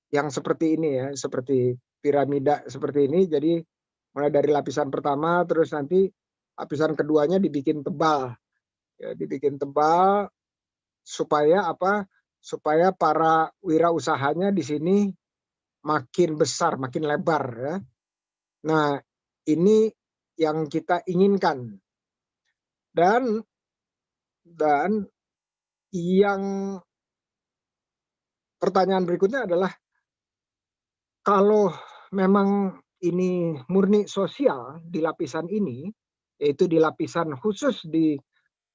yang seperti ini ya, seperti piramida seperti ini. Jadi mulai dari lapisan pertama, terus nanti lapisan keduanya dibikin tebal. Ya, dibikin tebal supaya apa? Supaya para wirausahanya di sini makin besar, makin lebar ya. Nah, ini yang kita inginkan. Dan yang pertanyaan berikutnya adalah kalau memang ini murni sosial di lapisan ini, yaitu di lapisan khusus di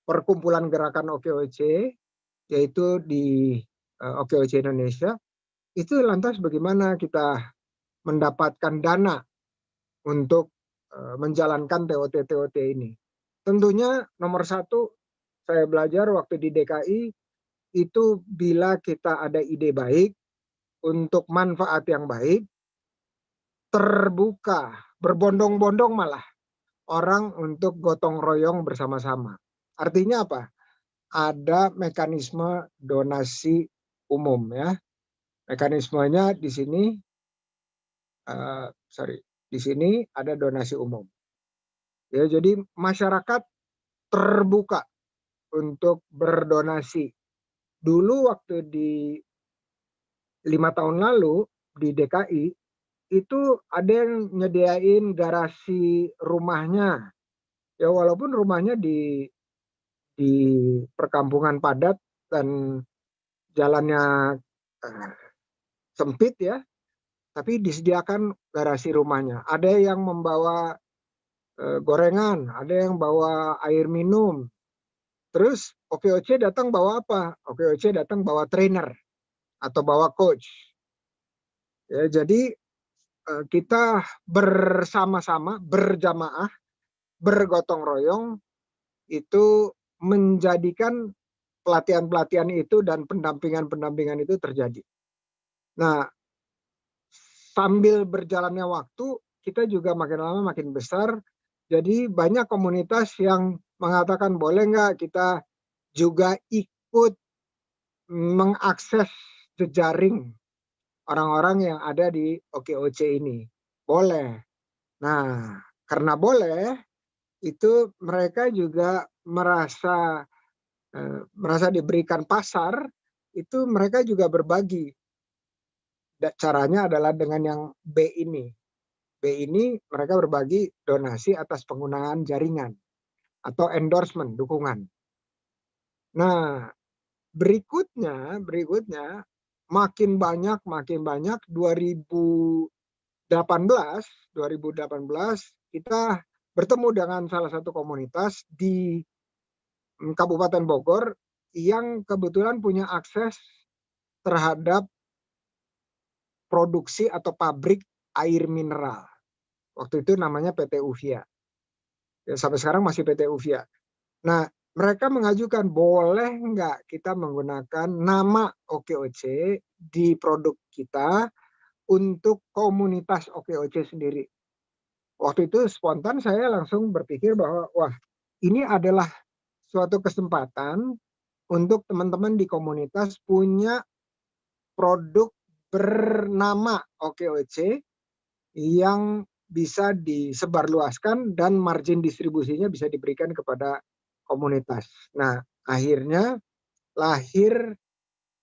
perkumpulan gerakan OKOC, yaitu di OKOC Indonesia, itu lantas bagaimana kita mendapatkan dana untuk menjalankan TOT-TOT ini. Tentunya nomor satu, saya belajar waktu di DKI, itu bila kita ada ide baik, untuk manfaat yang baik, terbuka, berbondong-bondong malah orang untuk gotong royong bersama-sama. Artinya apa? Ada mekanisme donasi umum ya. Mekanismenya di sini, di sini ada donasi umum. Ya, jadi masyarakat terbuka untuk berdonasi. Dulu waktu di 5 tahun lalu di DKI itu ada yang nyediain garasi rumahnya. Ya walaupun rumahnya di perkampungan padat dan jalannya sempit ya, tapi disediakan garasi rumahnya. Ada yang membawa gorengan, ada yang bawa air minum. Terus OKOC datang bawa apa? OKOC datang bawa trainer atau bawa coach. Ya, jadi kita bersama-sama, berjamaah, bergotong royong itu menjadikan pelatihan-pelatihan itu dan pendampingan-pendampingan itu terjadi. Nah, sambil berjalannya waktu, kita juga makin lama makin besar. Jadi banyak komunitas yang mengatakan boleh nggak kita juga ikut mengakses jejaring orang-orang yang ada di OKOC ini. Boleh. Nah, karena boleh, itu mereka juga merasa diberikan pasar, itu mereka juga berbagi. Caranya adalah dengan yang B ini. B ini mereka berbagi donasi atas penggunaan jaringan atau endorsement, dukungan. Nah, berikutnya makin banyak 2018 kita bertemu dengan salah satu komunitas di Kabupaten Bogor yang kebetulan punya akses terhadap produksi atau pabrik air mineral. Waktu itu namanya PT Uvia. Ya, sampai sekarang masih PT Uvia. Nah, mereka mengajukan boleh nggak kita menggunakan nama OKOC di produk kita untuk komunitas OKOC sendiri. Waktu itu spontan saya langsung berpikir bahwa wah, ini adalah suatu kesempatan untuk teman-teman di komunitas punya produk bernama OKOC yang bisa disebarluaskan dan margin distribusinya bisa diberikan kepada komunitas. Nah, akhirnya lahir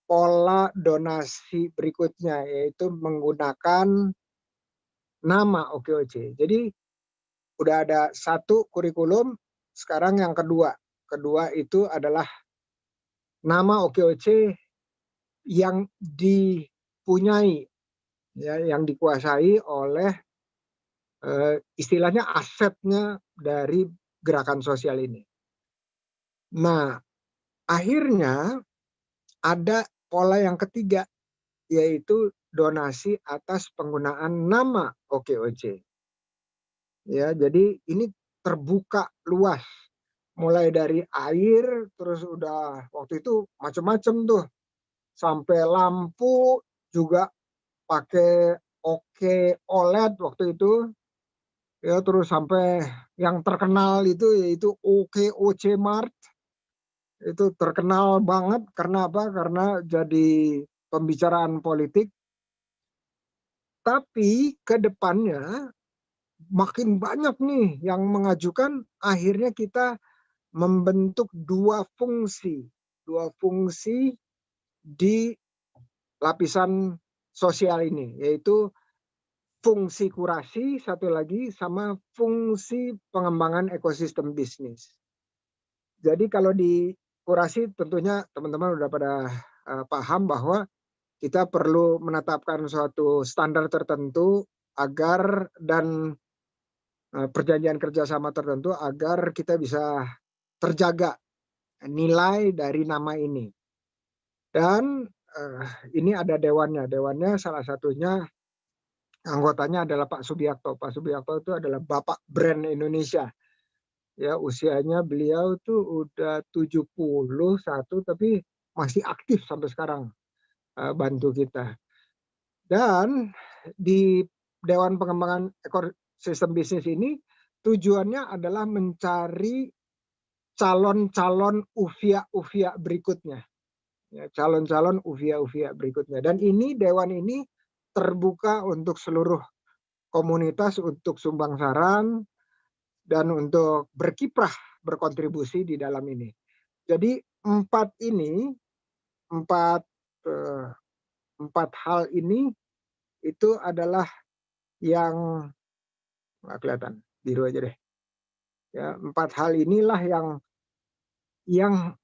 pola donasi berikutnya, yaitu menggunakan nama OKOC. Jadi udah ada satu kurikulum, sekarang yang kedua. Kedua itu adalah nama OKOC yang dipunyai, ya, yang dikuasai oleh istilahnya asetnya dari gerakan sosial ini. Nah, akhirnya ada pola yang ketiga, yaitu donasi atas penggunaan nama OKOC. Ya, jadi ini terbuka luas, mulai dari air, terus udah waktu itu macam-macam tuh, sampai lampu juga pakai OLED waktu itu, ya, terus sampai yang terkenal itu yaitu OKOC Mart. Itu terkenal banget karena apa? Karena jadi pembicaraan politik. Tapi ke depannya makin banyak nih yang mengajukan, akhirnya kita membentuk dua fungsi di lapisan sosial ini, yaitu fungsi kurasi satu lagi sama fungsi pengembangan ekosistem bisnis. Jadi kalau di kurasi tentunya teman-teman udah pada paham bahwa kita perlu menetapkan suatu standar tertentu agar dan perjanjian kerjasama tertentu agar kita bisa terjaga nilai dari nama ini. Dan ini ada dewannya. Dewannya salah satunya anggotanya adalah Pak Subiakto. Pak Subiakto itu adalah Bapak Brand Indonesia. Ya, usianya beliau tuh udah 71 tapi masih aktif sampai sekarang bantu kita. Dan di Dewan Pengembangan Ekosistem Bisnis ini tujuannya adalah mencari calon-calon uvia berikutnya. Ya, calon-calon uvia berikutnya. Dan ini dewan ini terbuka untuk seluruh komunitas untuk sumbang saran dan untuk berkiprah, berkontribusi di dalam ini. Jadi empat hal ini itu adalah yang nggak kelihatan, biru aja deh. Ya, empat hal inilah yang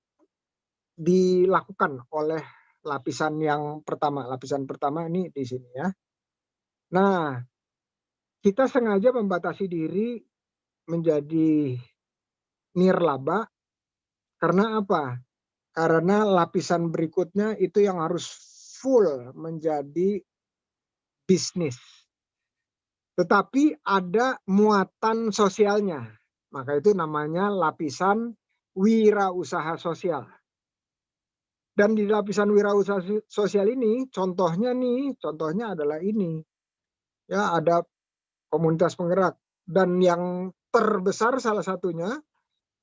dilakukan oleh lapisan yang pertama. Lapisan pertama ini di sini ya. Nah, kita sengaja membatasi diri menjadi nirlaba karena apa? Karena lapisan berikutnya itu yang harus full menjadi bisnis. Tetapi ada muatan sosialnya. Maka itu namanya lapisan wirausaha sosial. Dan di lapisan wirausaha sosial ini contohnya adalah ini. Ya, ada komunitas penggerak, dan yang terbesar salah satunya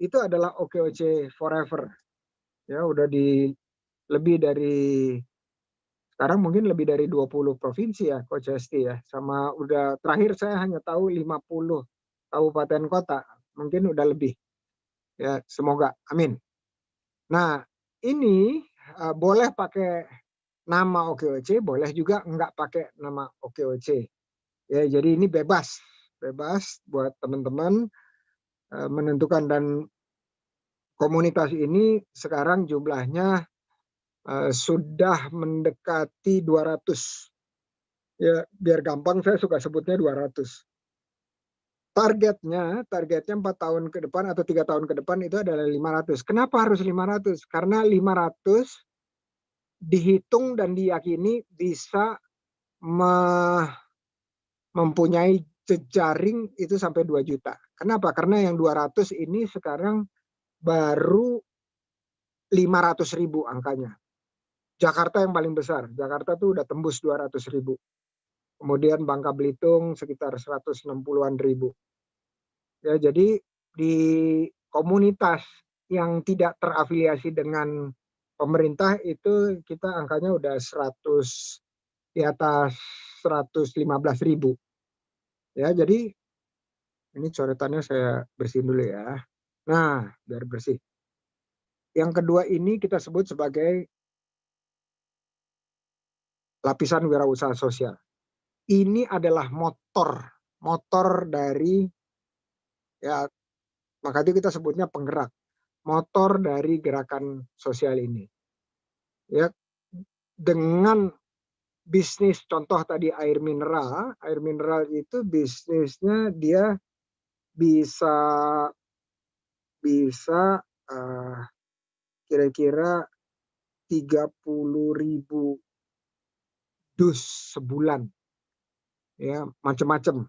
itu adalah OKOC Forever. Ya, udah lebih dari sekarang mungkin lebih dari 20 provinsi ya Coach Esti ya. Sama udah terakhir saya hanya tahu 50 kabupaten kota, mungkin udah lebih. Ya, semoga amin. Nah, ini boleh pakai nama OKOC, boleh juga enggak pakai nama OKOC. Ya, jadi ini bebas buat teman-teman menentukan, dan komunitas ini sekarang jumlahnya sudah mendekati 200. Ya, biar gampang saya suka sebutnya 200. Targetnya 4 tahun ke depan atau 3 tahun ke depan itu adalah 500. Kenapa harus 500? Karena 500 dihitung dan diyakini bisa mempunyai jejaring itu sampai 2 juta. Kenapa? Karena yang 200 ini sekarang baru 500.000 angkanya. Jakarta yang paling besar. Jakarta tuh udah tembus 200.000. Kemudian Bangka Belitung sekitar 160-an ribu. Ya, jadi di komunitas yang tidak terafiliasi dengan pemerintah itu kita angkanya udah 100, di atas 115.000. Ya, jadi ini coretannya saya bersihin dulu ya. Nah, biar bersih. Yang kedua ini kita sebut sebagai lapisan wirausaha sosial. Ini adalah motor dari, ya, maka itu kita sebutnya penggerak, motor dari gerakan sosial ini. Ya, dengan bisnis, contoh tadi air mineral itu bisnisnya dia bisa kira-kira 30.000 dus sebulan, ya macam-macam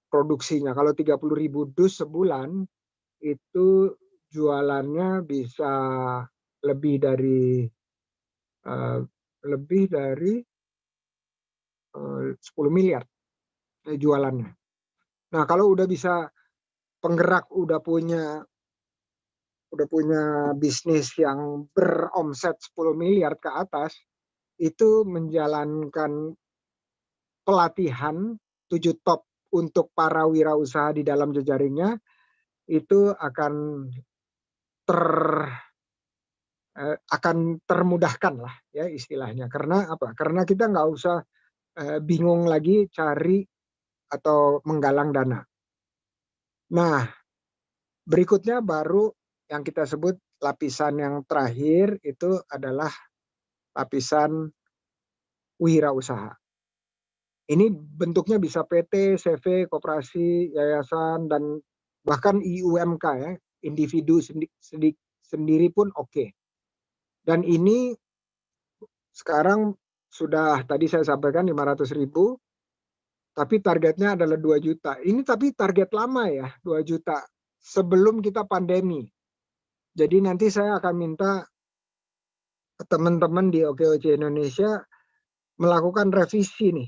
produksinya. Kalau 30.000 dus sebulan itu jualannya bisa lebih dari 10 miliar jualannya. Nah, kalau udah bisa penggerak udah punya bisnis yang beromset 10 miliar ke atas, itu menjalankan pelatihan 7 top untuk para wirausaha di dalam jejaringnya, itu akan termudahkan lah ya istilahnya. Karena apa? Karena kita nggak usah bingung lagi cari atau menggalang dana. Nah, berikutnya baru yang kita sebut lapisan yang terakhir itu adalah lapisan wirausaha. Ini bentuknya bisa PT, CV, koperasi, yayasan, dan bahkan IUMK ya, individu sendiri pun oke. Dan ini sekarang sudah tadi saya sampaikan 500.000, tapi targetnya adalah 2 juta. Ini tapi target lama ya, 2 juta sebelum kita pandemi. Jadi nanti saya akan minta teman-teman di OKOC Indonesia melakukan revisi nih.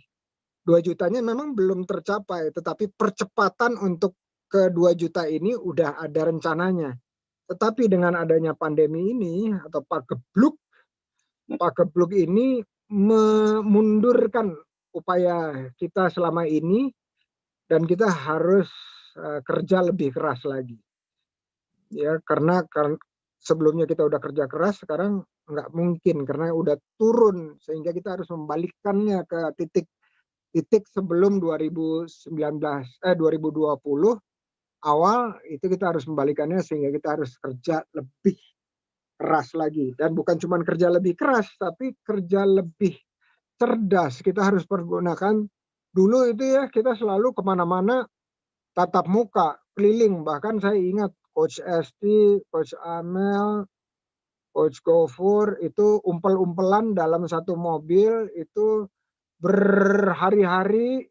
2 jutanya memang belum tercapai, tetapi percepatan untuk ke 2 juta ini udah ada rencananya. Tetapi dengan adanya pandemi ini atau pagebluk ini memundurkan upaya kita selama ini dan kita harus kerja lebih keras lagi. Ya, karena sebelumnya kita udah kerja keras, sekarang nggak mungkin karena udah turun, sehingga kita harus membalikkannya ke titik sebelum 2020 awal, itu kita harus membalikannya sehingga kita harus kerja lebih keras lagi. Dan bukan cuma kerja lebih keras, tapi kerja lebih cerdas. Kita harus pergunakan, dulu itu ya kita selalu kemana-mana tatap muka, keliling. Bahkan saya ingat Coach Esti, Coach Amel, Coach Gofur itu umpel-umpelan dalam satu mobil itu berhari-hari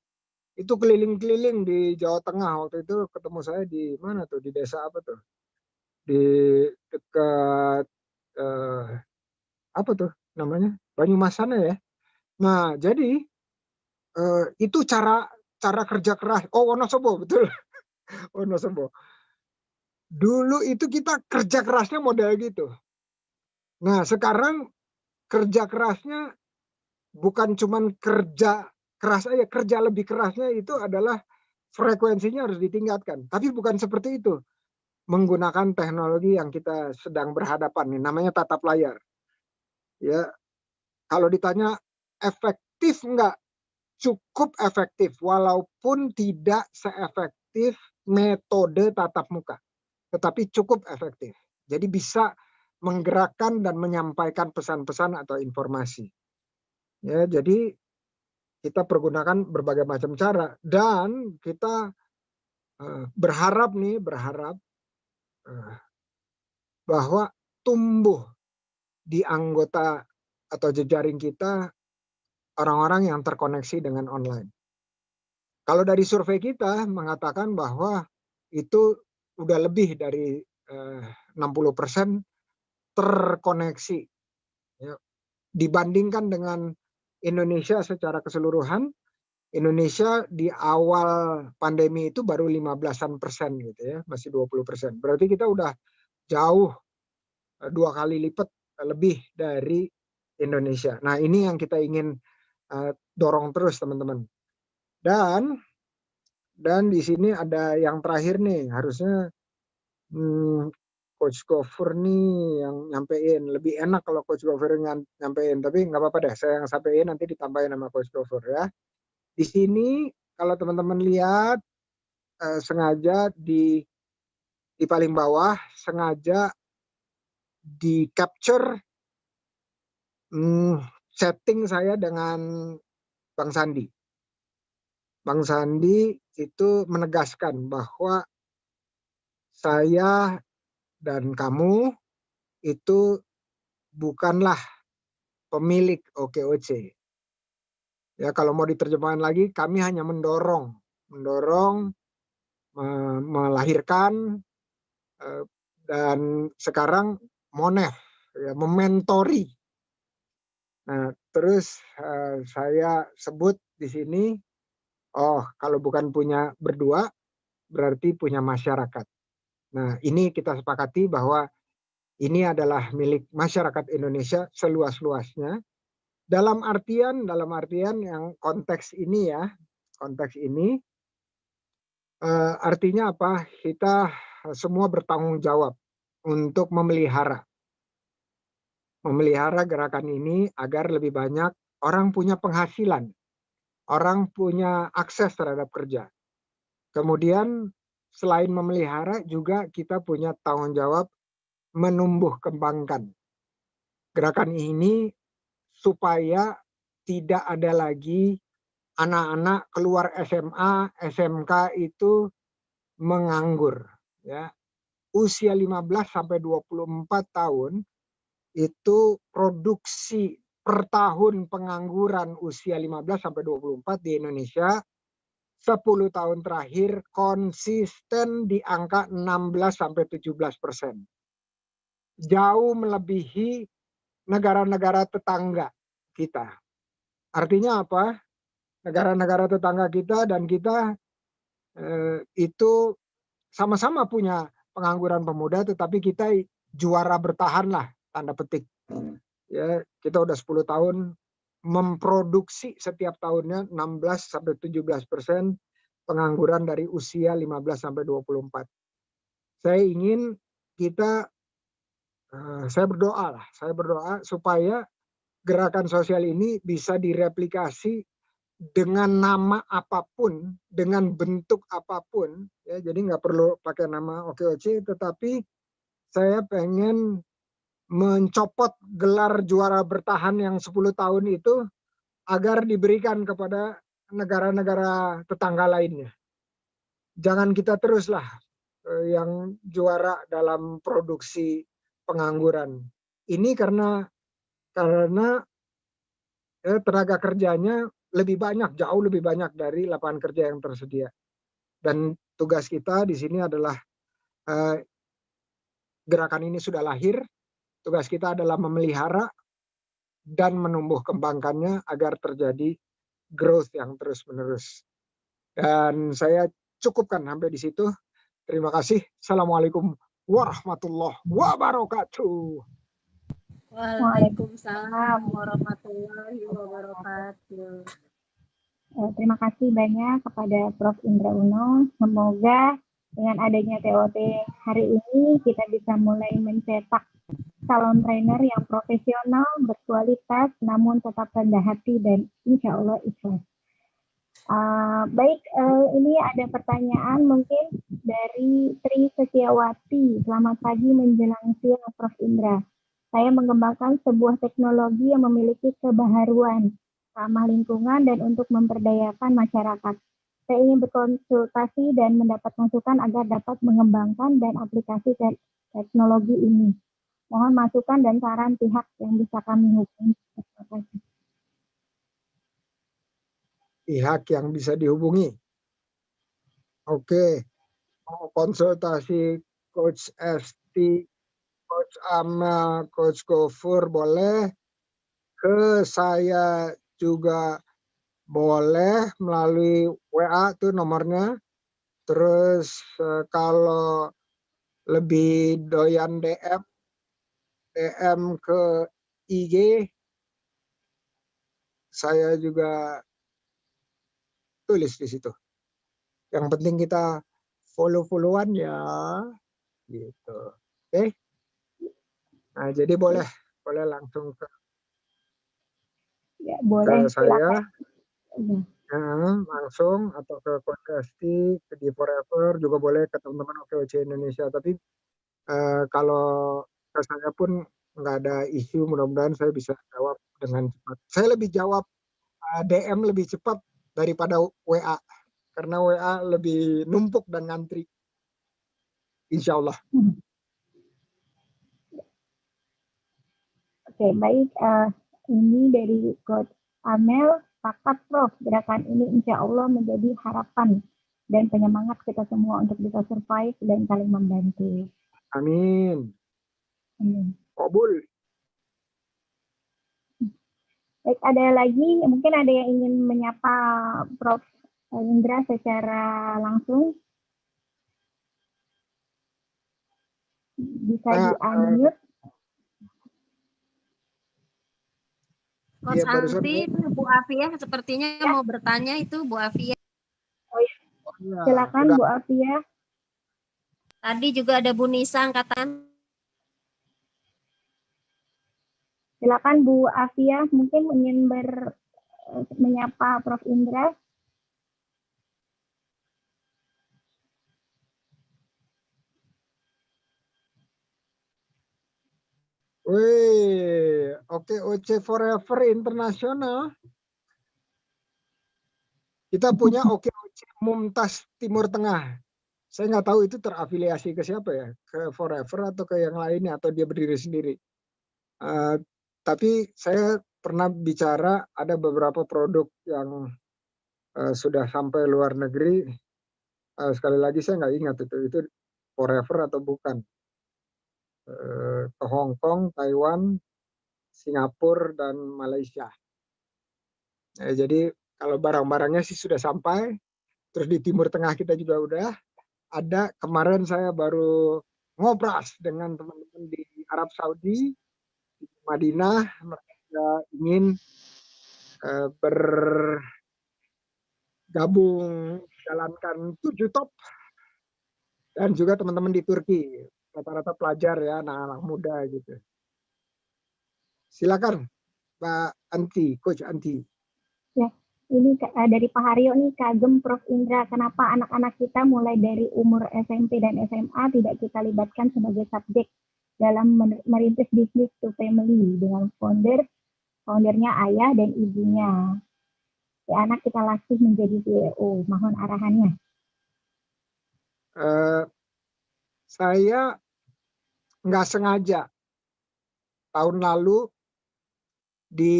itu keliling-keliling di Jawa Tengah. Waktu itu ketemu saya di mana tuh, di desa apa tuh, di dekat apa tuh namanya, Banyumas sana ya. Nah jadi itu cara kerja keras. Oh, Wonosobo, betul. Wonosobo. Dulu itu kita kerja kerasnya model gitu. Nah sekarang kerja kerasnya bukan cuman kerja keras aja, kerja lebih kerasnya itu adalah frekuensinya harus ditingkatkan. Tapi bukan seperti itu. Menggunakan teknologi yang kita sedang berhadapan nih, namanya tatap layar. Ya, kalau ditanya efektif enggak? Cukup efektif, walaupun tidak seefektif metode tatap muka. Tetapi cukup efektif. Jadi bisa menggerakkan dan menyampaikan pesan-pesan atau informasi. Ya, jadi kita pergunakan berbagai macam cara dan kita berharap bahwa tumbuh di anggota atau jejaring kita orang-orang yang terkoneksi dengan online. Kalau dari survei kita mengatakan bahwa itu udah lebih dari 60% terkoneksi. Ya. Dibandingkan dengan Indonesia secara keseluruhan, Indonesia di awal pandemi itu baru 15% gitu ya, masih 20%. Berarti kita udah jauh 2 kali lipat lebih dari Indonesia. Nah, ini yang kita ingin dorong terus, teman-teman. Dan di sini ada yang terakhir nih, harusnya Coach Gofur nih yang nyampein. Lebih enak kalau Coach Gofur nyampein, tapi nggak apa-apa deh, saya yang sampein, nanti ditambahin sama Coach Gofur ya. Di sini kalau teman-teman lihat sengaja di paling bawah sengaja di capture setting saya dengan Bang Sandi. Bang Sandi itu menegaskan bahwa saya dan kamu itu bukanlah pemilik OKOC. Ya, kalau mau diterjemahkan lagi, kami hanya mendorong, melahirkan, dan sekarang monef, ya, mementori. Nah, terus saya sebut di sini, oh kalau bukan punya berdua, berarti punya masyarakat. Nah, ini kita sepakati bahwa ini adalah milik masyarakat Indonesia seluas-luasnya. Dalam artian yang konteks ini ya, artinya apa? Kita semua bertanggung jawab untuk memelihara gerakan ini agar lebih banyak orang punya penghasilan, orang punya akses terhadap kerja. Kemudian selain memelihara juga kita punya tanggung jawab menumbuh kembangkan gerakan ini supaya tidak ada lagi anak-anak keluar SMA, SMK itu menganggur. Ya. Usia 15 sampai 24 tahun itu produksi per tahun pengangguran usia 15 sampai 24 di Indonesia 10 tahun terakhir konsisten di angka 16 sampai 17%. Jauh melebihi negara-negara tetangga kita. Artinya apa? Negara-negara tetangga kita dan kita itu sama-sama punya pengangguran pemuda, tetapi kita juara bertahan lah, tanda petik. Ya, kita udah 10 tahun memproduksi setiap tahunnya 16 sampai 17% pengangguran dari usia 15 sampai 24. Saya ingin kita saya berdoa supaya gerakan sosial ini bisa direplikasi dengan nama apapun, dengan bentuk apapun, ya, jadi nggak perlu pakai nama OKOC, tetapi saya pengen mencopot gelar juara bertahan yang 10 tahun itu agar diberikan kepada negara-negara tetangga lainnya. Jangan kita teruslah yang juara dalam produksi pengangguran. Ini karena tenaga kerjanya lebih banyak, jauh lebih banyak dari lapangan kerja yang tersedia. Dan tugas kita di sini adalah gerakan ini sudah lahir, tugas kita adalah memelihara dan menumbuh kembangkannya agar terjadi growth yang terus-menerus. Dan saya cukupkan sampai di situ. Terima kasih. Assalamualaikum warahmatullahi wabarakatuh. Waalaikumsalam warahmatullahi wabarakatuh. Terima kasih banyak kepada Prof. Indra Uno. Semoga dengan adanya TOT hari ini kita bisa mulai mencetak calon trainer yang profesional, berkualitas, namun tetap rendah hati dan insya Allah ikhlas. Baik, ini ada pertanyaan mungkin dari Tri Setiawati. Selamat pagi menjelang siang, Prof. Indra. Saya mengembangkan sebuah teknologi yang memiliki kebaharuan, ramah lingkungan, dan untuk memperdayakan masyarakat. Saya ingin berkonsultasi dan mendapat masukan agar dapat mengembangkan dan aplikasi teknologi ini. Mohon masukan dan saran pihak yang bisa kami hubungi. Terima kasih. Pihak yang bisa dihubungi. Oke. Mau konsultasi Coach Esti, Coach Ama, Coach Gofur boleh. Ke saya juga boleh melalui WA tuh nomornya. Terus kalau lebih doyan DM ke IG, saya juga tulis di situ. Yang penting kita follow-followan ya, gitu. Oke. Nah, jadi boleh langsung ke ya, boleh, saya, langsung, atau ke Coach Esti, ke di Forever, juga boleh ke teman-teman OKOC Indonesia. Tapi kalau ke saya pun nggak ada isu, mudah-mudahan saya bisa jawab dengan cepat. Saya lebih jawab DM lebih cepat daripada WA, karena WA lebih numpuk dan ngantri. Insya Allah. Oke, baik. Ini dari Coach Amel, sepakat Prof. Gerakan ini insya Allah menjadi harapan dan penyemangat kita semua untuk bisa survive dan saling membantu. Amin. Kabul. Baik, ada lagi, mungkin ada yang ingin menyapa Prof. Indra secara langsung. Bisa di-unmute. Coach Iya, Anti, Bu Afia sepertinya mau bertanya itu Bu Afia. Oh ya, silakan Bu Afia. Tadi juga ada Bu Nisa angkatan. Silakan Bu Afia, mungkin ingin menyapa Prof. Indra. Wih, OKOC Forever Internasional. Kita punya OKOC Mumtaz Timur Tengah. Saya nggak tahu itu terafiliasi ke siapa ya, ke Forever atau ke yang lainnya, atau dia berdiri sendiri. Tapi saya pernah bicara ada beberapa produk yang sudah sampai luar negeri. Sekali lagi saya nggak ingat itu Forever atau bukan. Ke Hong Kong, Taiwan, Singapura, dan Malaysia. Jadi kalau barang-barangnya sih sudah sampai, terus di Timur Tengah kita juga udah ada. Kemarin saya baru ngobras dengan teman-teman di Arab Saudi, di Madinah. Mereka ingin bergabung jalankan 7 top, dan juga teman-teman di Turki, rata-rata pelajar ya, anak-anak muda gitu. Silakan Mbak Anti, Coach Anti. Ya, ini dari Pak Haryo nih, kagem Prof. Indra, kenapa anak-anak kita mulai dari umur SMP dan SMA tidak kita libatkan sebagai subjek dalam merintis bisnis to family dengan foundernya ayah dan ibunya. Si anak kita latih menjadi CEO, mohon arahannya. Saya nggak sengaja tahun lalu di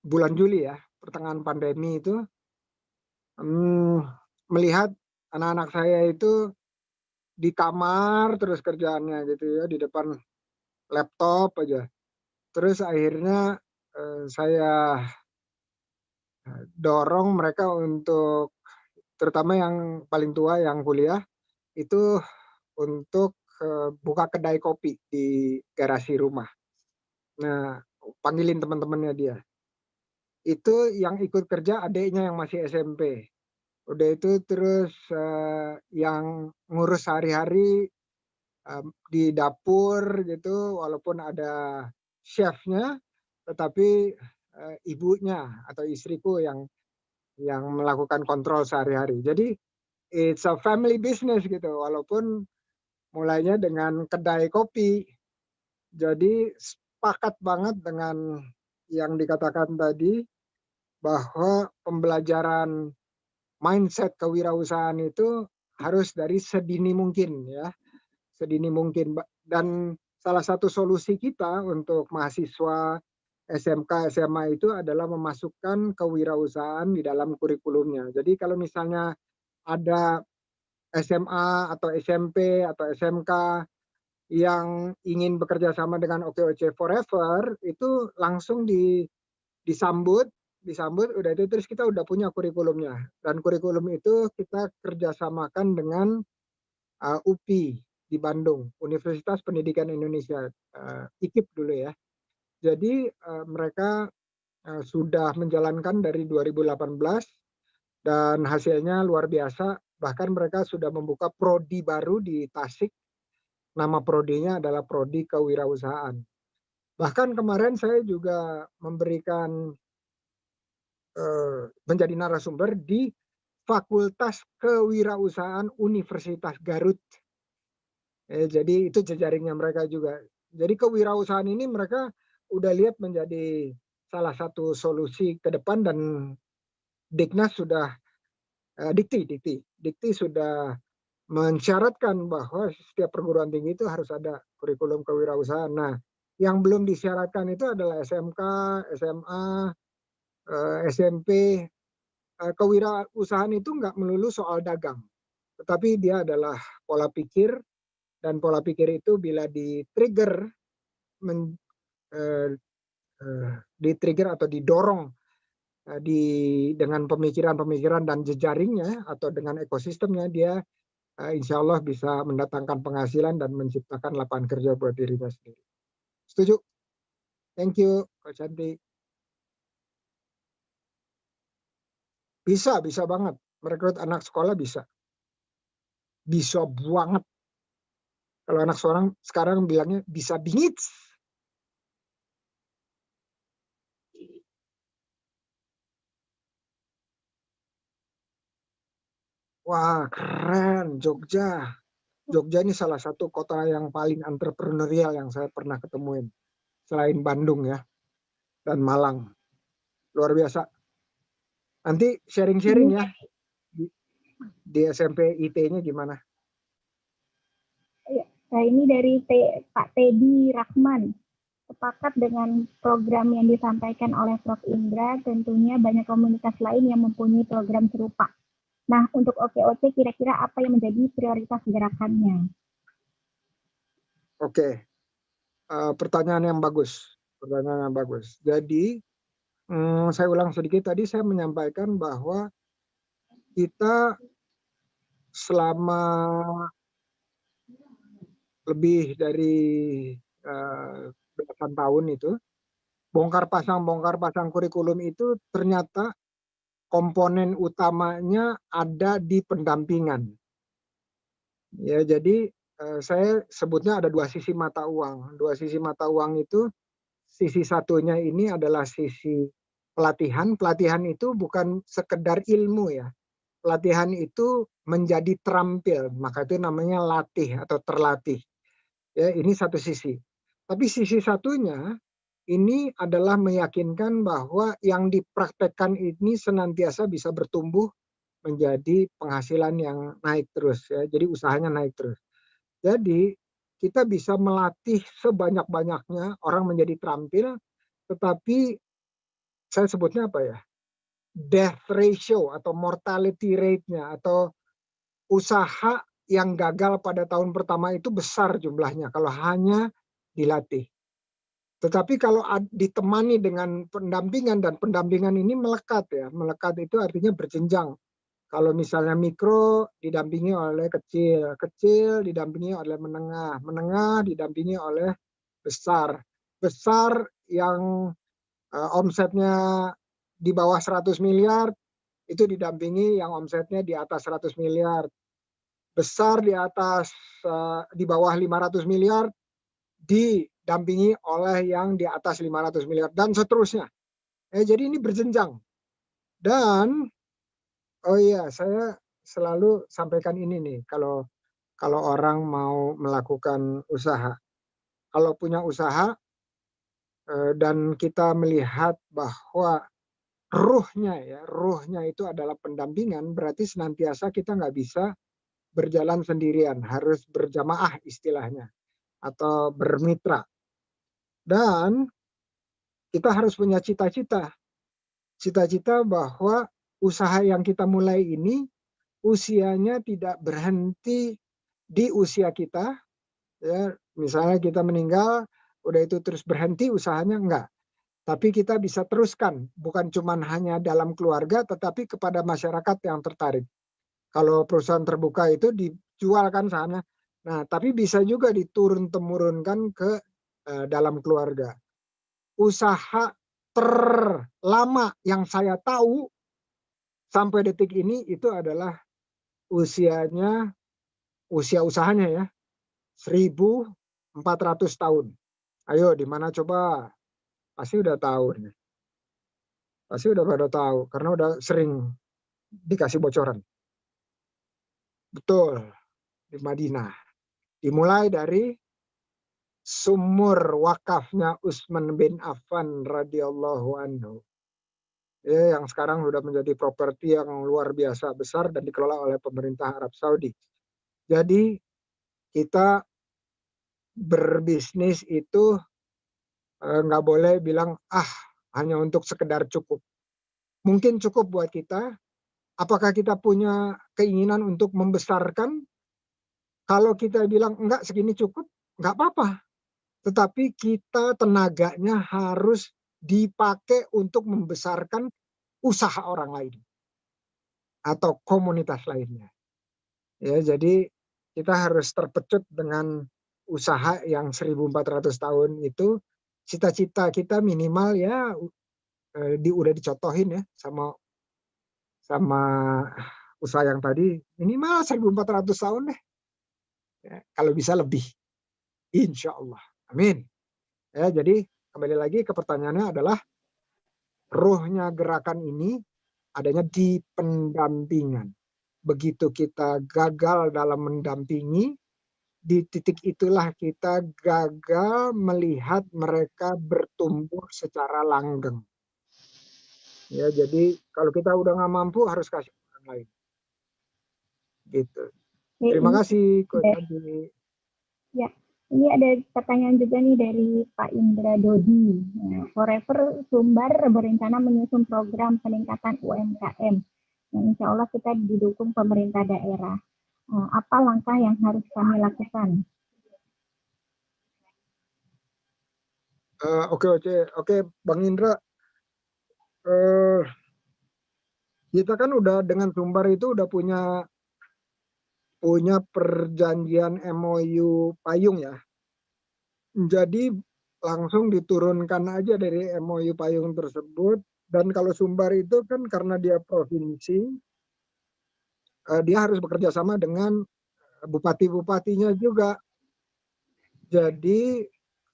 bulan Juli ya, pertengahan pandemi itu, melihat anak-anak saya itu di kamar terus kerjaannya gitu ya, di depan laptop aja. Terus akhirnya saya dorong mereka untuk, terutama yang paling tua yang kuliah, itu untuk buka kedai kopi di garasi rumah. Nah, panggilin teman-temannya dia. Itu yang ikut kerja adiknya yang masih SMP. Udah itu terus yang ngurus sehari-hari di dapur gitu, walaupun ada chefnya, tetapi ibunya atau istriku yang melakukan kontrol sehari-hari. Jadi it's a family business gitu, walaupun mulainya dengan kedai kopi. Jadi sepakat banget dengan yang dikatakan tadi, bahwa pembelajaran mindset kewirausahaan itu harus dari sedini mungkin ya, sedini mungkin. Dan salah satu solusi kita untuk mahasiswa SMK, SMA itu adalah memasukkan kewirausahaan di dalam kurikulumnya. Jadi kalau misalnya ada SMA atau SMP atau SMK yang ingin bekerja sama dengan OKOC Forever, itu langsung disambut, udah itu terus kita udah punya kurikulumnya. Dan kurikulum itu kita kerjasamakan dengan UPI di Bandung, Universitas Pendidikan Indonesia, IKIP dulu ya. Jadi mereka sudah menjalankan dari 2018 dan hasilnya luar biasa. Bahkan mereka sudah membuka prodi baru di Tasik. Nama prodinya adalah Prodi Kewirausahaan. Bahkan kemarin saya juga memberikan menjadi narasumber di Fakultas Kewirausahaan Universitas Garut. Jadi itu jejaringnya mereka juga. Jadi kewirausahaan ini mereka udah lihat menjadi salah satu solusi ke depan, dan Diknas sudah Dikti sudah mensyaratkan bahwa setiap perguruan tinggi itu harus ada kurikulum kewirausahaan. Nah, yang belum disyaratkan itu adalah SMK, SMA, SMP. Kewirausahaan itu nggak melulu soal dagang, tetapi dia adalah pola pikir, dan pola pikir itu bila di-trigger atau didorong dengan pemikiran-pemikiran dan jejaringnya atau dengan ekosistemnya, dia insya Allah bisa mendatangkan penghasilan dan menciptakan lapangan kerja buat dirinya sendiri. Setuju? Thank you, Coach Santi. Bisa banget. Merekrut anak sekolah bisa. Bisa banget. Kalau anak sekarang bilangnya bisa bingit. Wah, keren. Jogja ini salah satu kota yang paling entrepreneurial yang saya pernah ketemuin. Selain Bandung ya, dan Malang. Luar biasa. Nanti sharing-sharing ya. Di SMP IT-nya gimana? Nah, ini dari Pak Teddy Rahman. Sepakat dengan program yang disampaikan oleh Prof. Indra, tentunya banyak komunitas lain yang mempunyai program serupa. Nah, untuk OKOC kira-kira apa yang menjadi prioritas gerakannya? Oke, pertanyaan yang bagus. Jadi, saya ulang sedikit, tadi saya menyampaikan bahwa kita selama lebih dari belasan tahun itu, bongkar pasang kurikulum itu ternyata komponen utamanya ada di pendampingan. Ya, jadi saya sebutnya ada dua sisi mata uang. Dua sisi mata uang itu, sisi satunya ini adalah sisi pelatihan. Pelatihan itu bukan sekedar ilmu ya. Pelatihan itu menjadi terampil, maka itu namanya latih atau terlatih. Ya, ini satu sisi. Tapi sisi satunya ini adalah meyakinkan bahwa yang dipraktekkan ini senantiasa bisa bertumbuh menjadi penghasilan yang naik terus ya. Jadi usahanya naik terus. Jadi kita bisa melatih sebanyak-banyaknya orang menjadi terampil, tetapi saya sebutnya apa ya? Death ratio atau mortality rate-nya atau usaha yang gagal pada tahun pertama itu besar jumlahnya kalau hanya dilatih. Tetapi kalau ditemani dengan pendampingan, dan pendampingan ini melekat ya. Melekat itu artinya berjenjang. Kalau misalnya mikro didampingi oleh kecil, kecil didampingi oleh menengah, menengah didampingi oleh besar. Besar yang omsetnya di bawah 100 miliar itu didampingi yang omsetnya di atas 100 miliar. Besar di atas di bawah 500 miliar didampingi oleh yang di atas 500 miliar dan seterusnya. Jadi ini berjenjang. Dan oh iya, saya selalu sampaikan ini nih, kalau orang mau melakukan usaha. Kalau punya usaha dan kita melihat bahwa ruhnya itu adalah pendampingan, berarti senantiasa kita nggak bisa berjalan sendirian, harus berjamaah istilahnya, atau bermitra. Dan kita harus punya cita-cita bahwa usaha yang kita mulai ini usianya tidak berhenti di usia kita, ya. Misalnya kita meninggal, udah itu terus berhenti usahanya, enggak. Tapi kita bisa teruskan, bukan cuma hanya dalam keluarga, tetapi kepada masyarakat yang tertarik. Kalau perusahaan terbuka itu dijualkan sana, nah tapi bisa juga diturun-temurunkan ke dalam keluarga. Usaha terlama yang saya tahu sampai detik ini itu adalah usia usahanya ya 1.400 tahun. Ayo, di mana coba? Pasti udah tahu nih. Pasti udah pada tahu karena udah sering dikasih bocoran. Betul, di Madinah. Dimulai dari sumur wakafnya Utsman bin Affan radhiyallahu anhu. Ya, yang sekarang sudah menjadi properti yang luar biasa besar dan dikelola oleh pemerintah Arab Saudi. Jadi kita berbisnis itu nggak boleh bilang hanya untuk sekedar cukup. Mungkin cukup buat kita. Apakah kita punya keinginan untuk membesarkan? Kalau kita bilang enggak, segini cukup, nggak apa-apa. Tetapi kita tenaganya harus dipakai untuk membesarkan usaha orang lain atau komunitas lainnya. Ya, jadi kita harus terpecut dengan usaha yang 1400 tahun itu. Cita-cita kita minimal ya udah dicontohin ya sama usaha yang tadi, minimal 1400 tahun deh. Ya, kalau bisa lebih. Insya Allah. Amin. Ya, jadi kembali lagi ke pertanyaannya adalah ruhnya gerakan ini adanya di pendampingan. Begitu kita gagal dalam mendampingi, di titik itulah kita gagal melihat mereka bertumbuh secara langgeng. Ya, jadi kalau kita udah nggak mampu harus kasih orang lain. Gitu. Terima kasih, Coach Adi. Ya, ini ada pertanyaan juga nih dari Pak Indra Dodi. Nah, Forever Sumbar berencana menyusun program peningkatan UMKM. Yang insya Allah kita didukung pemerintah daerah. Apa langkah yang harus kami lakukan? Oke, Bang Indra. Kita kan udah dengan Sumbar itu udah punya perjanjian MOU payung ya. Jadi langsung diturunkan aja dari MOU payung tersebut. Dan kalau Sumbar itu kan karena dia provinsi, dia harus bekerja sama dengan bupati-bupatinya juga. Jadi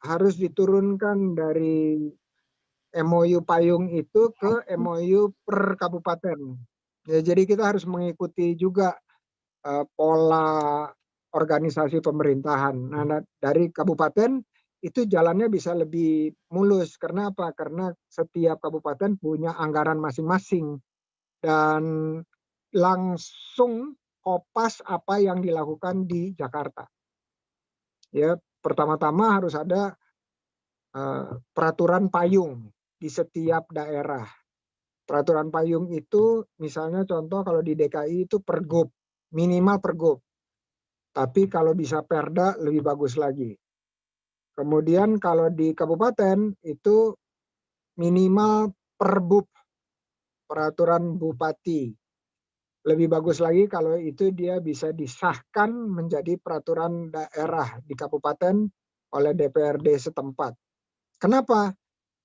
harus diturunkan dari MOU payung itu ke MOU per kabupaten. Ya, jadi kita harus mengikuti juga pola organisasi pemerintahan. Nah, dari kabupaten itu jalannya bisa lebih mulus. Karena apa? Karena setiap kabupaten punya anggaran masing-masing dan langsung kopas apa yang dilakukan di Jakarta. Ya, pertama-tama harus ada peraturan payung di setiap daerah. Peraturan payung itu misalnya contoh kalau di DKI itu pergub, minimal pergub. Tapi kalau bisa perda lebih bagus lagi. Kemudian kalau di kabupaten itu minimal perbub, peraturan bupati. Lebih bagus lagi kalau itu dia bisa disahkan menjadi peraturan daerah di kabupaten oleh DPRD setempat. Kenapa?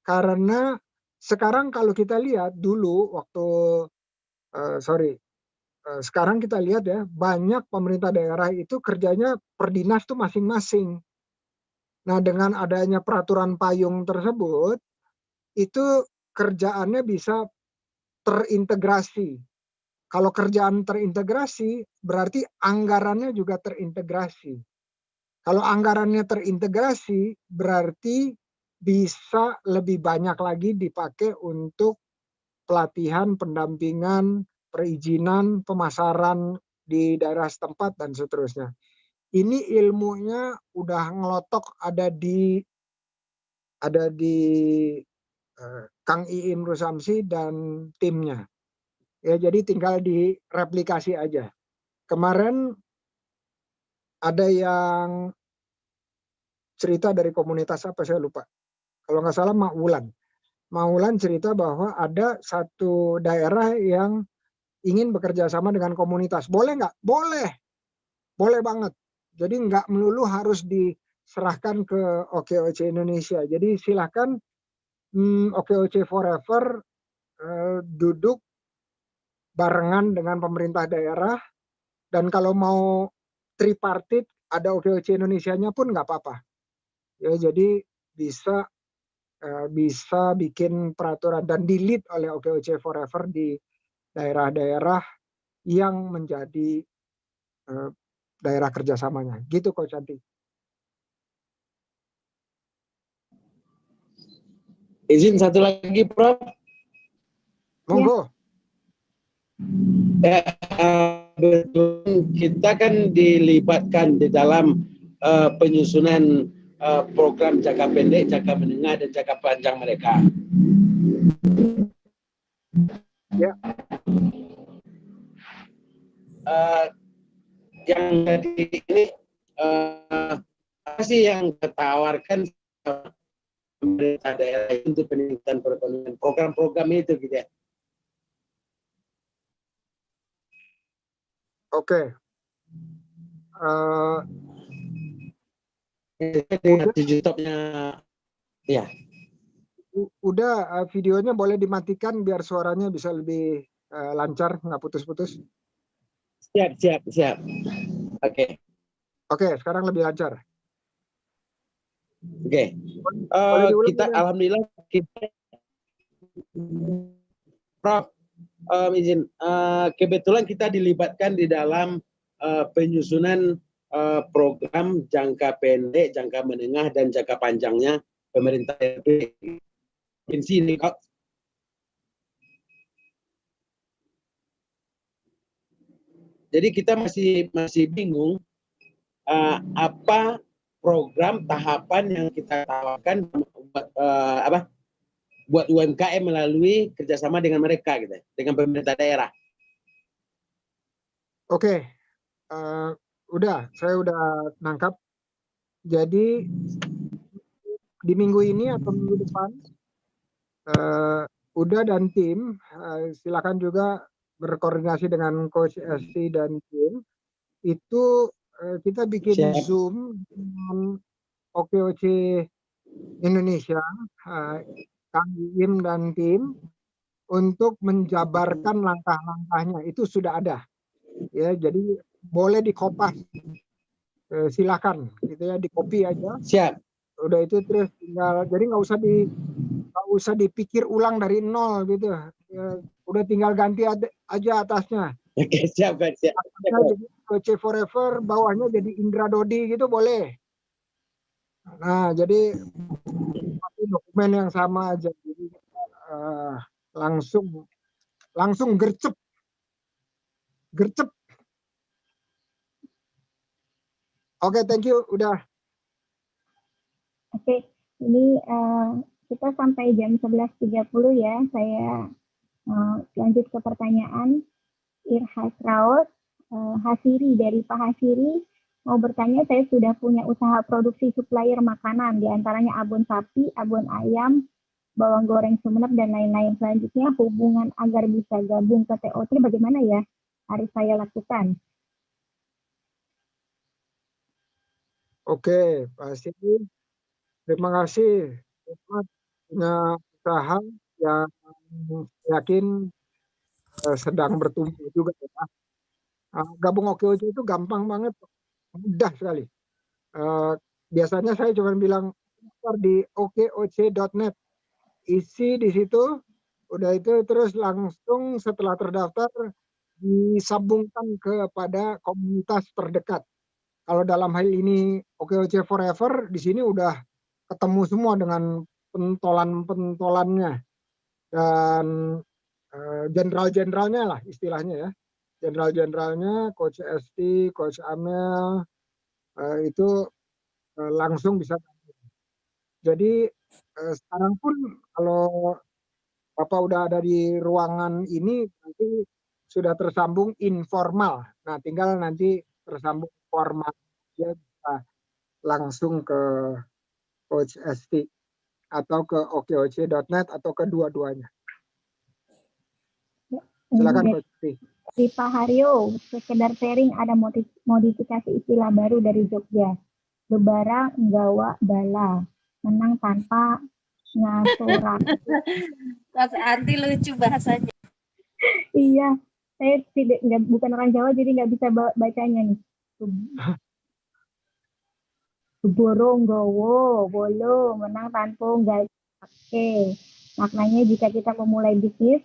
Karena sekarang kalau kita lihat dulu waktu sekarang kita lihat ya banyak pemerintah daerah itu kerjanya per dinas tuh masing-masing. Nah, dengan adanya peraturan payung tersebut itu kerjaannya bisa terintegrasi. Kalau kerjaan terintegrasi berarti anggarannya juga terintegrasi. Kalau anggarannya terintegrasi berarti bisa lebih banyak lagi dipakai untuk pelatihan, pendampingan, perizinan, pemasaran di daerah setempat dan seterusnya. Ini ilmunya udah ngelotok ada di Kang Iim Rusamsi dan timnya. Ya, jadi tinggal direplikasi aja. Kemarin ada yang cerita dari komunitas apa saya lupa. Kalau nggak salah Mak Wulan. Mak Wulan cerita bahwa ada satu daerah yang ingin bekerja sama dengan komunitas. Boleh nggak? Boleh. Boleh banget. Jadi nggak melulu harus diserahkan ke OKOC Indonesia. Jadi silahkan OKOC Forever duduk barengan dengan pemerintah daerah. Dan kalau mau tripartit, ada OKOC Indonesia-nya pun nggak apa-apa. Ya, jadi bisa bikin peraturan dan di-lead oleh OKOC Forever di daerah-daerah yang menjadi daerah kerjasamanya. Gitu Coach Santi. Izin satu lagi, Prof. Monggo. Betul, kita kan dilibatkan di dalam penyusunan program jangka pendek, jangka menengah, dan jangka panjang mereka. Ya. Yang tadi ini apa sih yang ditawarkan pemerintah daerah untuk peningkatan perekonomian, program-program itu gitu ya? Oke. Dengan digitopnya, ya. Udah, videonya boleh dimatikan biar suaranya bisa lebih lancar, nggak putus-putus. Siap. Oke. Oke, sekarang lebih lancar. Oke. Kita alhamdulillah kita Prof, izin, kebetulan kita dilibatkan di dalam penyusunan program jangka pendek, jangka menengah, dan jangka panjangnya pemerintah provinsi ini. Jadi kita masih bingung apa program tahapan yang kita tawarkan buat UMKM melalui kerjasama dengan mereka gitu, dengan pemerintah daerah. Oke, saya udah nangkap. Jadi di minggu ini atau minggu depan, Uda dan tim silakan juga berkoordinasi dengan Coach Esti dan tim. Itu kita bikin Zoom dengan OKOC Indonesia, Kang Im dan tim untuk menjabarkan langkah-langkahnya. Itu sudah ada, ya. Jadi boleh dikopas, silakan, gitu ya, di copy aja. Siap. Udah itu terus tinggal, jadi nggak usah dipikir ulang dari nol gitu. Ya, udah tinggal ganti aja atasnya. Oke, siap. Jadi Coach Forever, bawahnya jadi Indra Dodi gitu boleh. Nah, jadi dokumen yang sama aja. Jadi langsung gercep. Oke, thank you. Udah. Oke, ini kita sampai jam 11.30 ya. Saya lanjut ke pertanyaan. Irhas Raos Hasiri dari Pak Hasiri mau bertanya, saya sudah punya usaha produksi supplier makanan, diantaranya abon sapi, abon ayam, bawang goreng Sumenep, dan lain-lain. Selanjutnya, hubungan agar bisa gabung ke TOT bagaimana ya harus saya lakukan? Oke, Pak Hasiri, terima kasih. Punya usaha yang yakin sedang bertumbuh juga ya. Gabung OKOC itu gampang banget, mudah sekali. Biasanya saya cuma bilang di okoc.net, isi di situ, udah itu terus langsung setelah terdaftar disambungkan kepada komunitas terdekat. Kalau dalam hal ini OKOC Forever, di sini udah ketemu semua dengan pentolan-pentolannya dan jenderal-jenderalnya lah istilahnya ya. Jenderal-jenderalnya, Coach Esti, Coach Amel, itu langsung bisa. Jadi sekarang pun kalau Bapak udah ada di ruangan ini, nanti sudah tersambung informal. Nah, tinggal nanti tersambung formal, dia bisa langsung ke Coach Esti atau ke okoc.net atau kedua-duanya. Silakan Coach Esti. Di Pak Haryo, sekedar sharing, ada modifikasi istilah baru dari Jogja. Gebara, nggawa, bala. Menang tanpa ngasorak. Mas Anti lucu bahasanya. Iya, saya bukan orang Jawa jadi nggak bisa bacanya nih. Geboro, nggawa, bolo, menang tanpa nggak. Oke, maknanya jika kita memulai bisnis,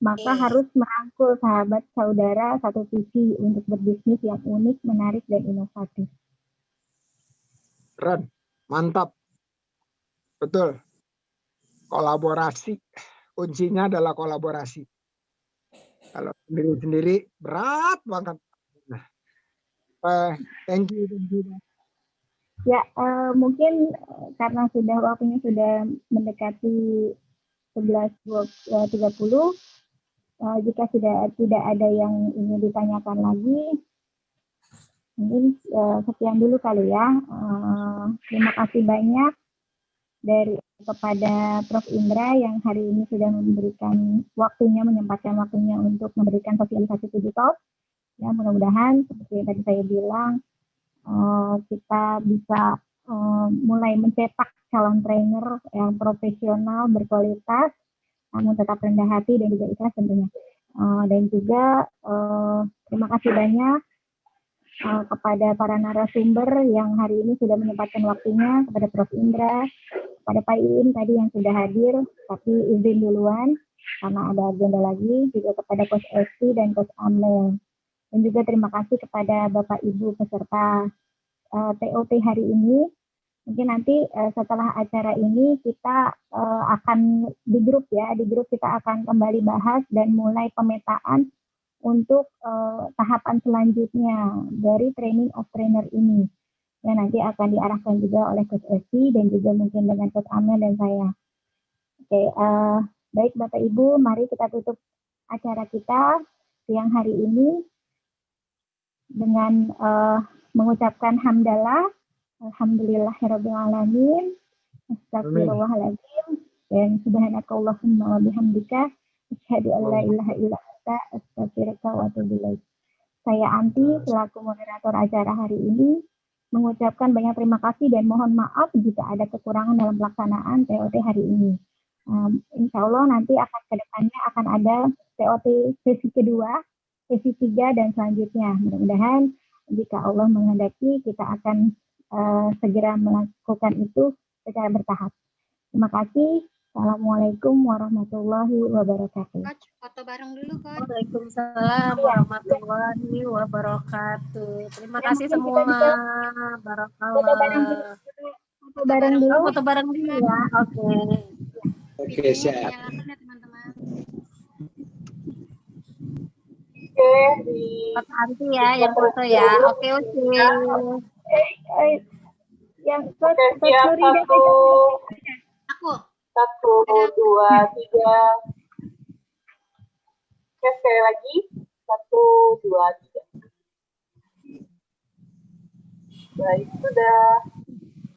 maka harus merangkul sahabat saudara satu visi untuk berbisnis yang unik, menarik, dan inovatif. Keren, mantap, betul. kolaborasi. Kuncinya adalah kolaborasi. Kalau sendiri-sendiri berat banget. Nah, thank you. Ya, mungkin karena waktunya sudah mendekati 11.30, jika sudah tidak ada yang ingin ditanyakan lagi, mungkin sekian dulu kali ya. Terima kasih banyak kepada Prof. Indra yang hari ini sudah menyempatkan waktunya untuk memberikan sosialisasi digital. Ya, mudah-mudahan seperti yang tadi saya bilang, kita bisa mulai mencetak calon trainer yang profesional, berkualitas, namun tetap rendah hati dan juga ikhlas tentunya. Dan juga terima kasih banyak kepada para narasumber yang hari ini sudah menyempatkan waktunya, kepada Prof. Indra, kepada Pak Iim tadi yang sudah hadir, tapi izin duluan karena ada agenda lagi, juga kepada Coach Esti dan Coach Amel. Dan juga terima kasih kepada Bapak Ibu peserta TOT hari ini. Mungkin nanti setelah acara ini kita akan di grup kita akan kembali bahas dan mulai pemetaan untuk tahapan selanjutnya dari training of trainer ini. Yang nanti akan diarahkan juga oleh Coach Esti dan juga mungkin dengan Coach Amel dan saya. Oke, baik Bapak Ibu, mari kita tutup acara kita siang hari ini dengan mengucapkan hamdalah, alhamdulillahirabbil alamin, astagfirullahaladzim, dan subhanakallahumma wa bihamdika, asyhadu an la ilaha illa anta, astaghfiruka wa atubu ilaik. Saya Anti selaku moderator acara hari ini mengucapkan banyak terima kasih dan mohon maaf jika ada kekurangan dalam pelaksanaan TOT hari ini. Insya Allah nanti kedepannya akan ada TOT sesi kedua, sesi 3 dan selanjutnya. Mudah-mudahan jika Allah menghendaki kita akan segera melakukan itu secara bertahap. Terima kasih. Assalamualaikum warahmatullahi wabarakatuh. Coach, foto bareng dulu, Coach. Waalaikumsalam warahmatullahi wabarakatuh. Terima kasih semua. Barakallah. Foto bareng dulu. Foto bareng dulu ya. Oke. Oke, siap. Pak Anti ya yang foto ya. Oke. Yang siap, Aku. 1, 2, 3. Oke, sekali lagi. 1, 2, 3. Baik, sudah.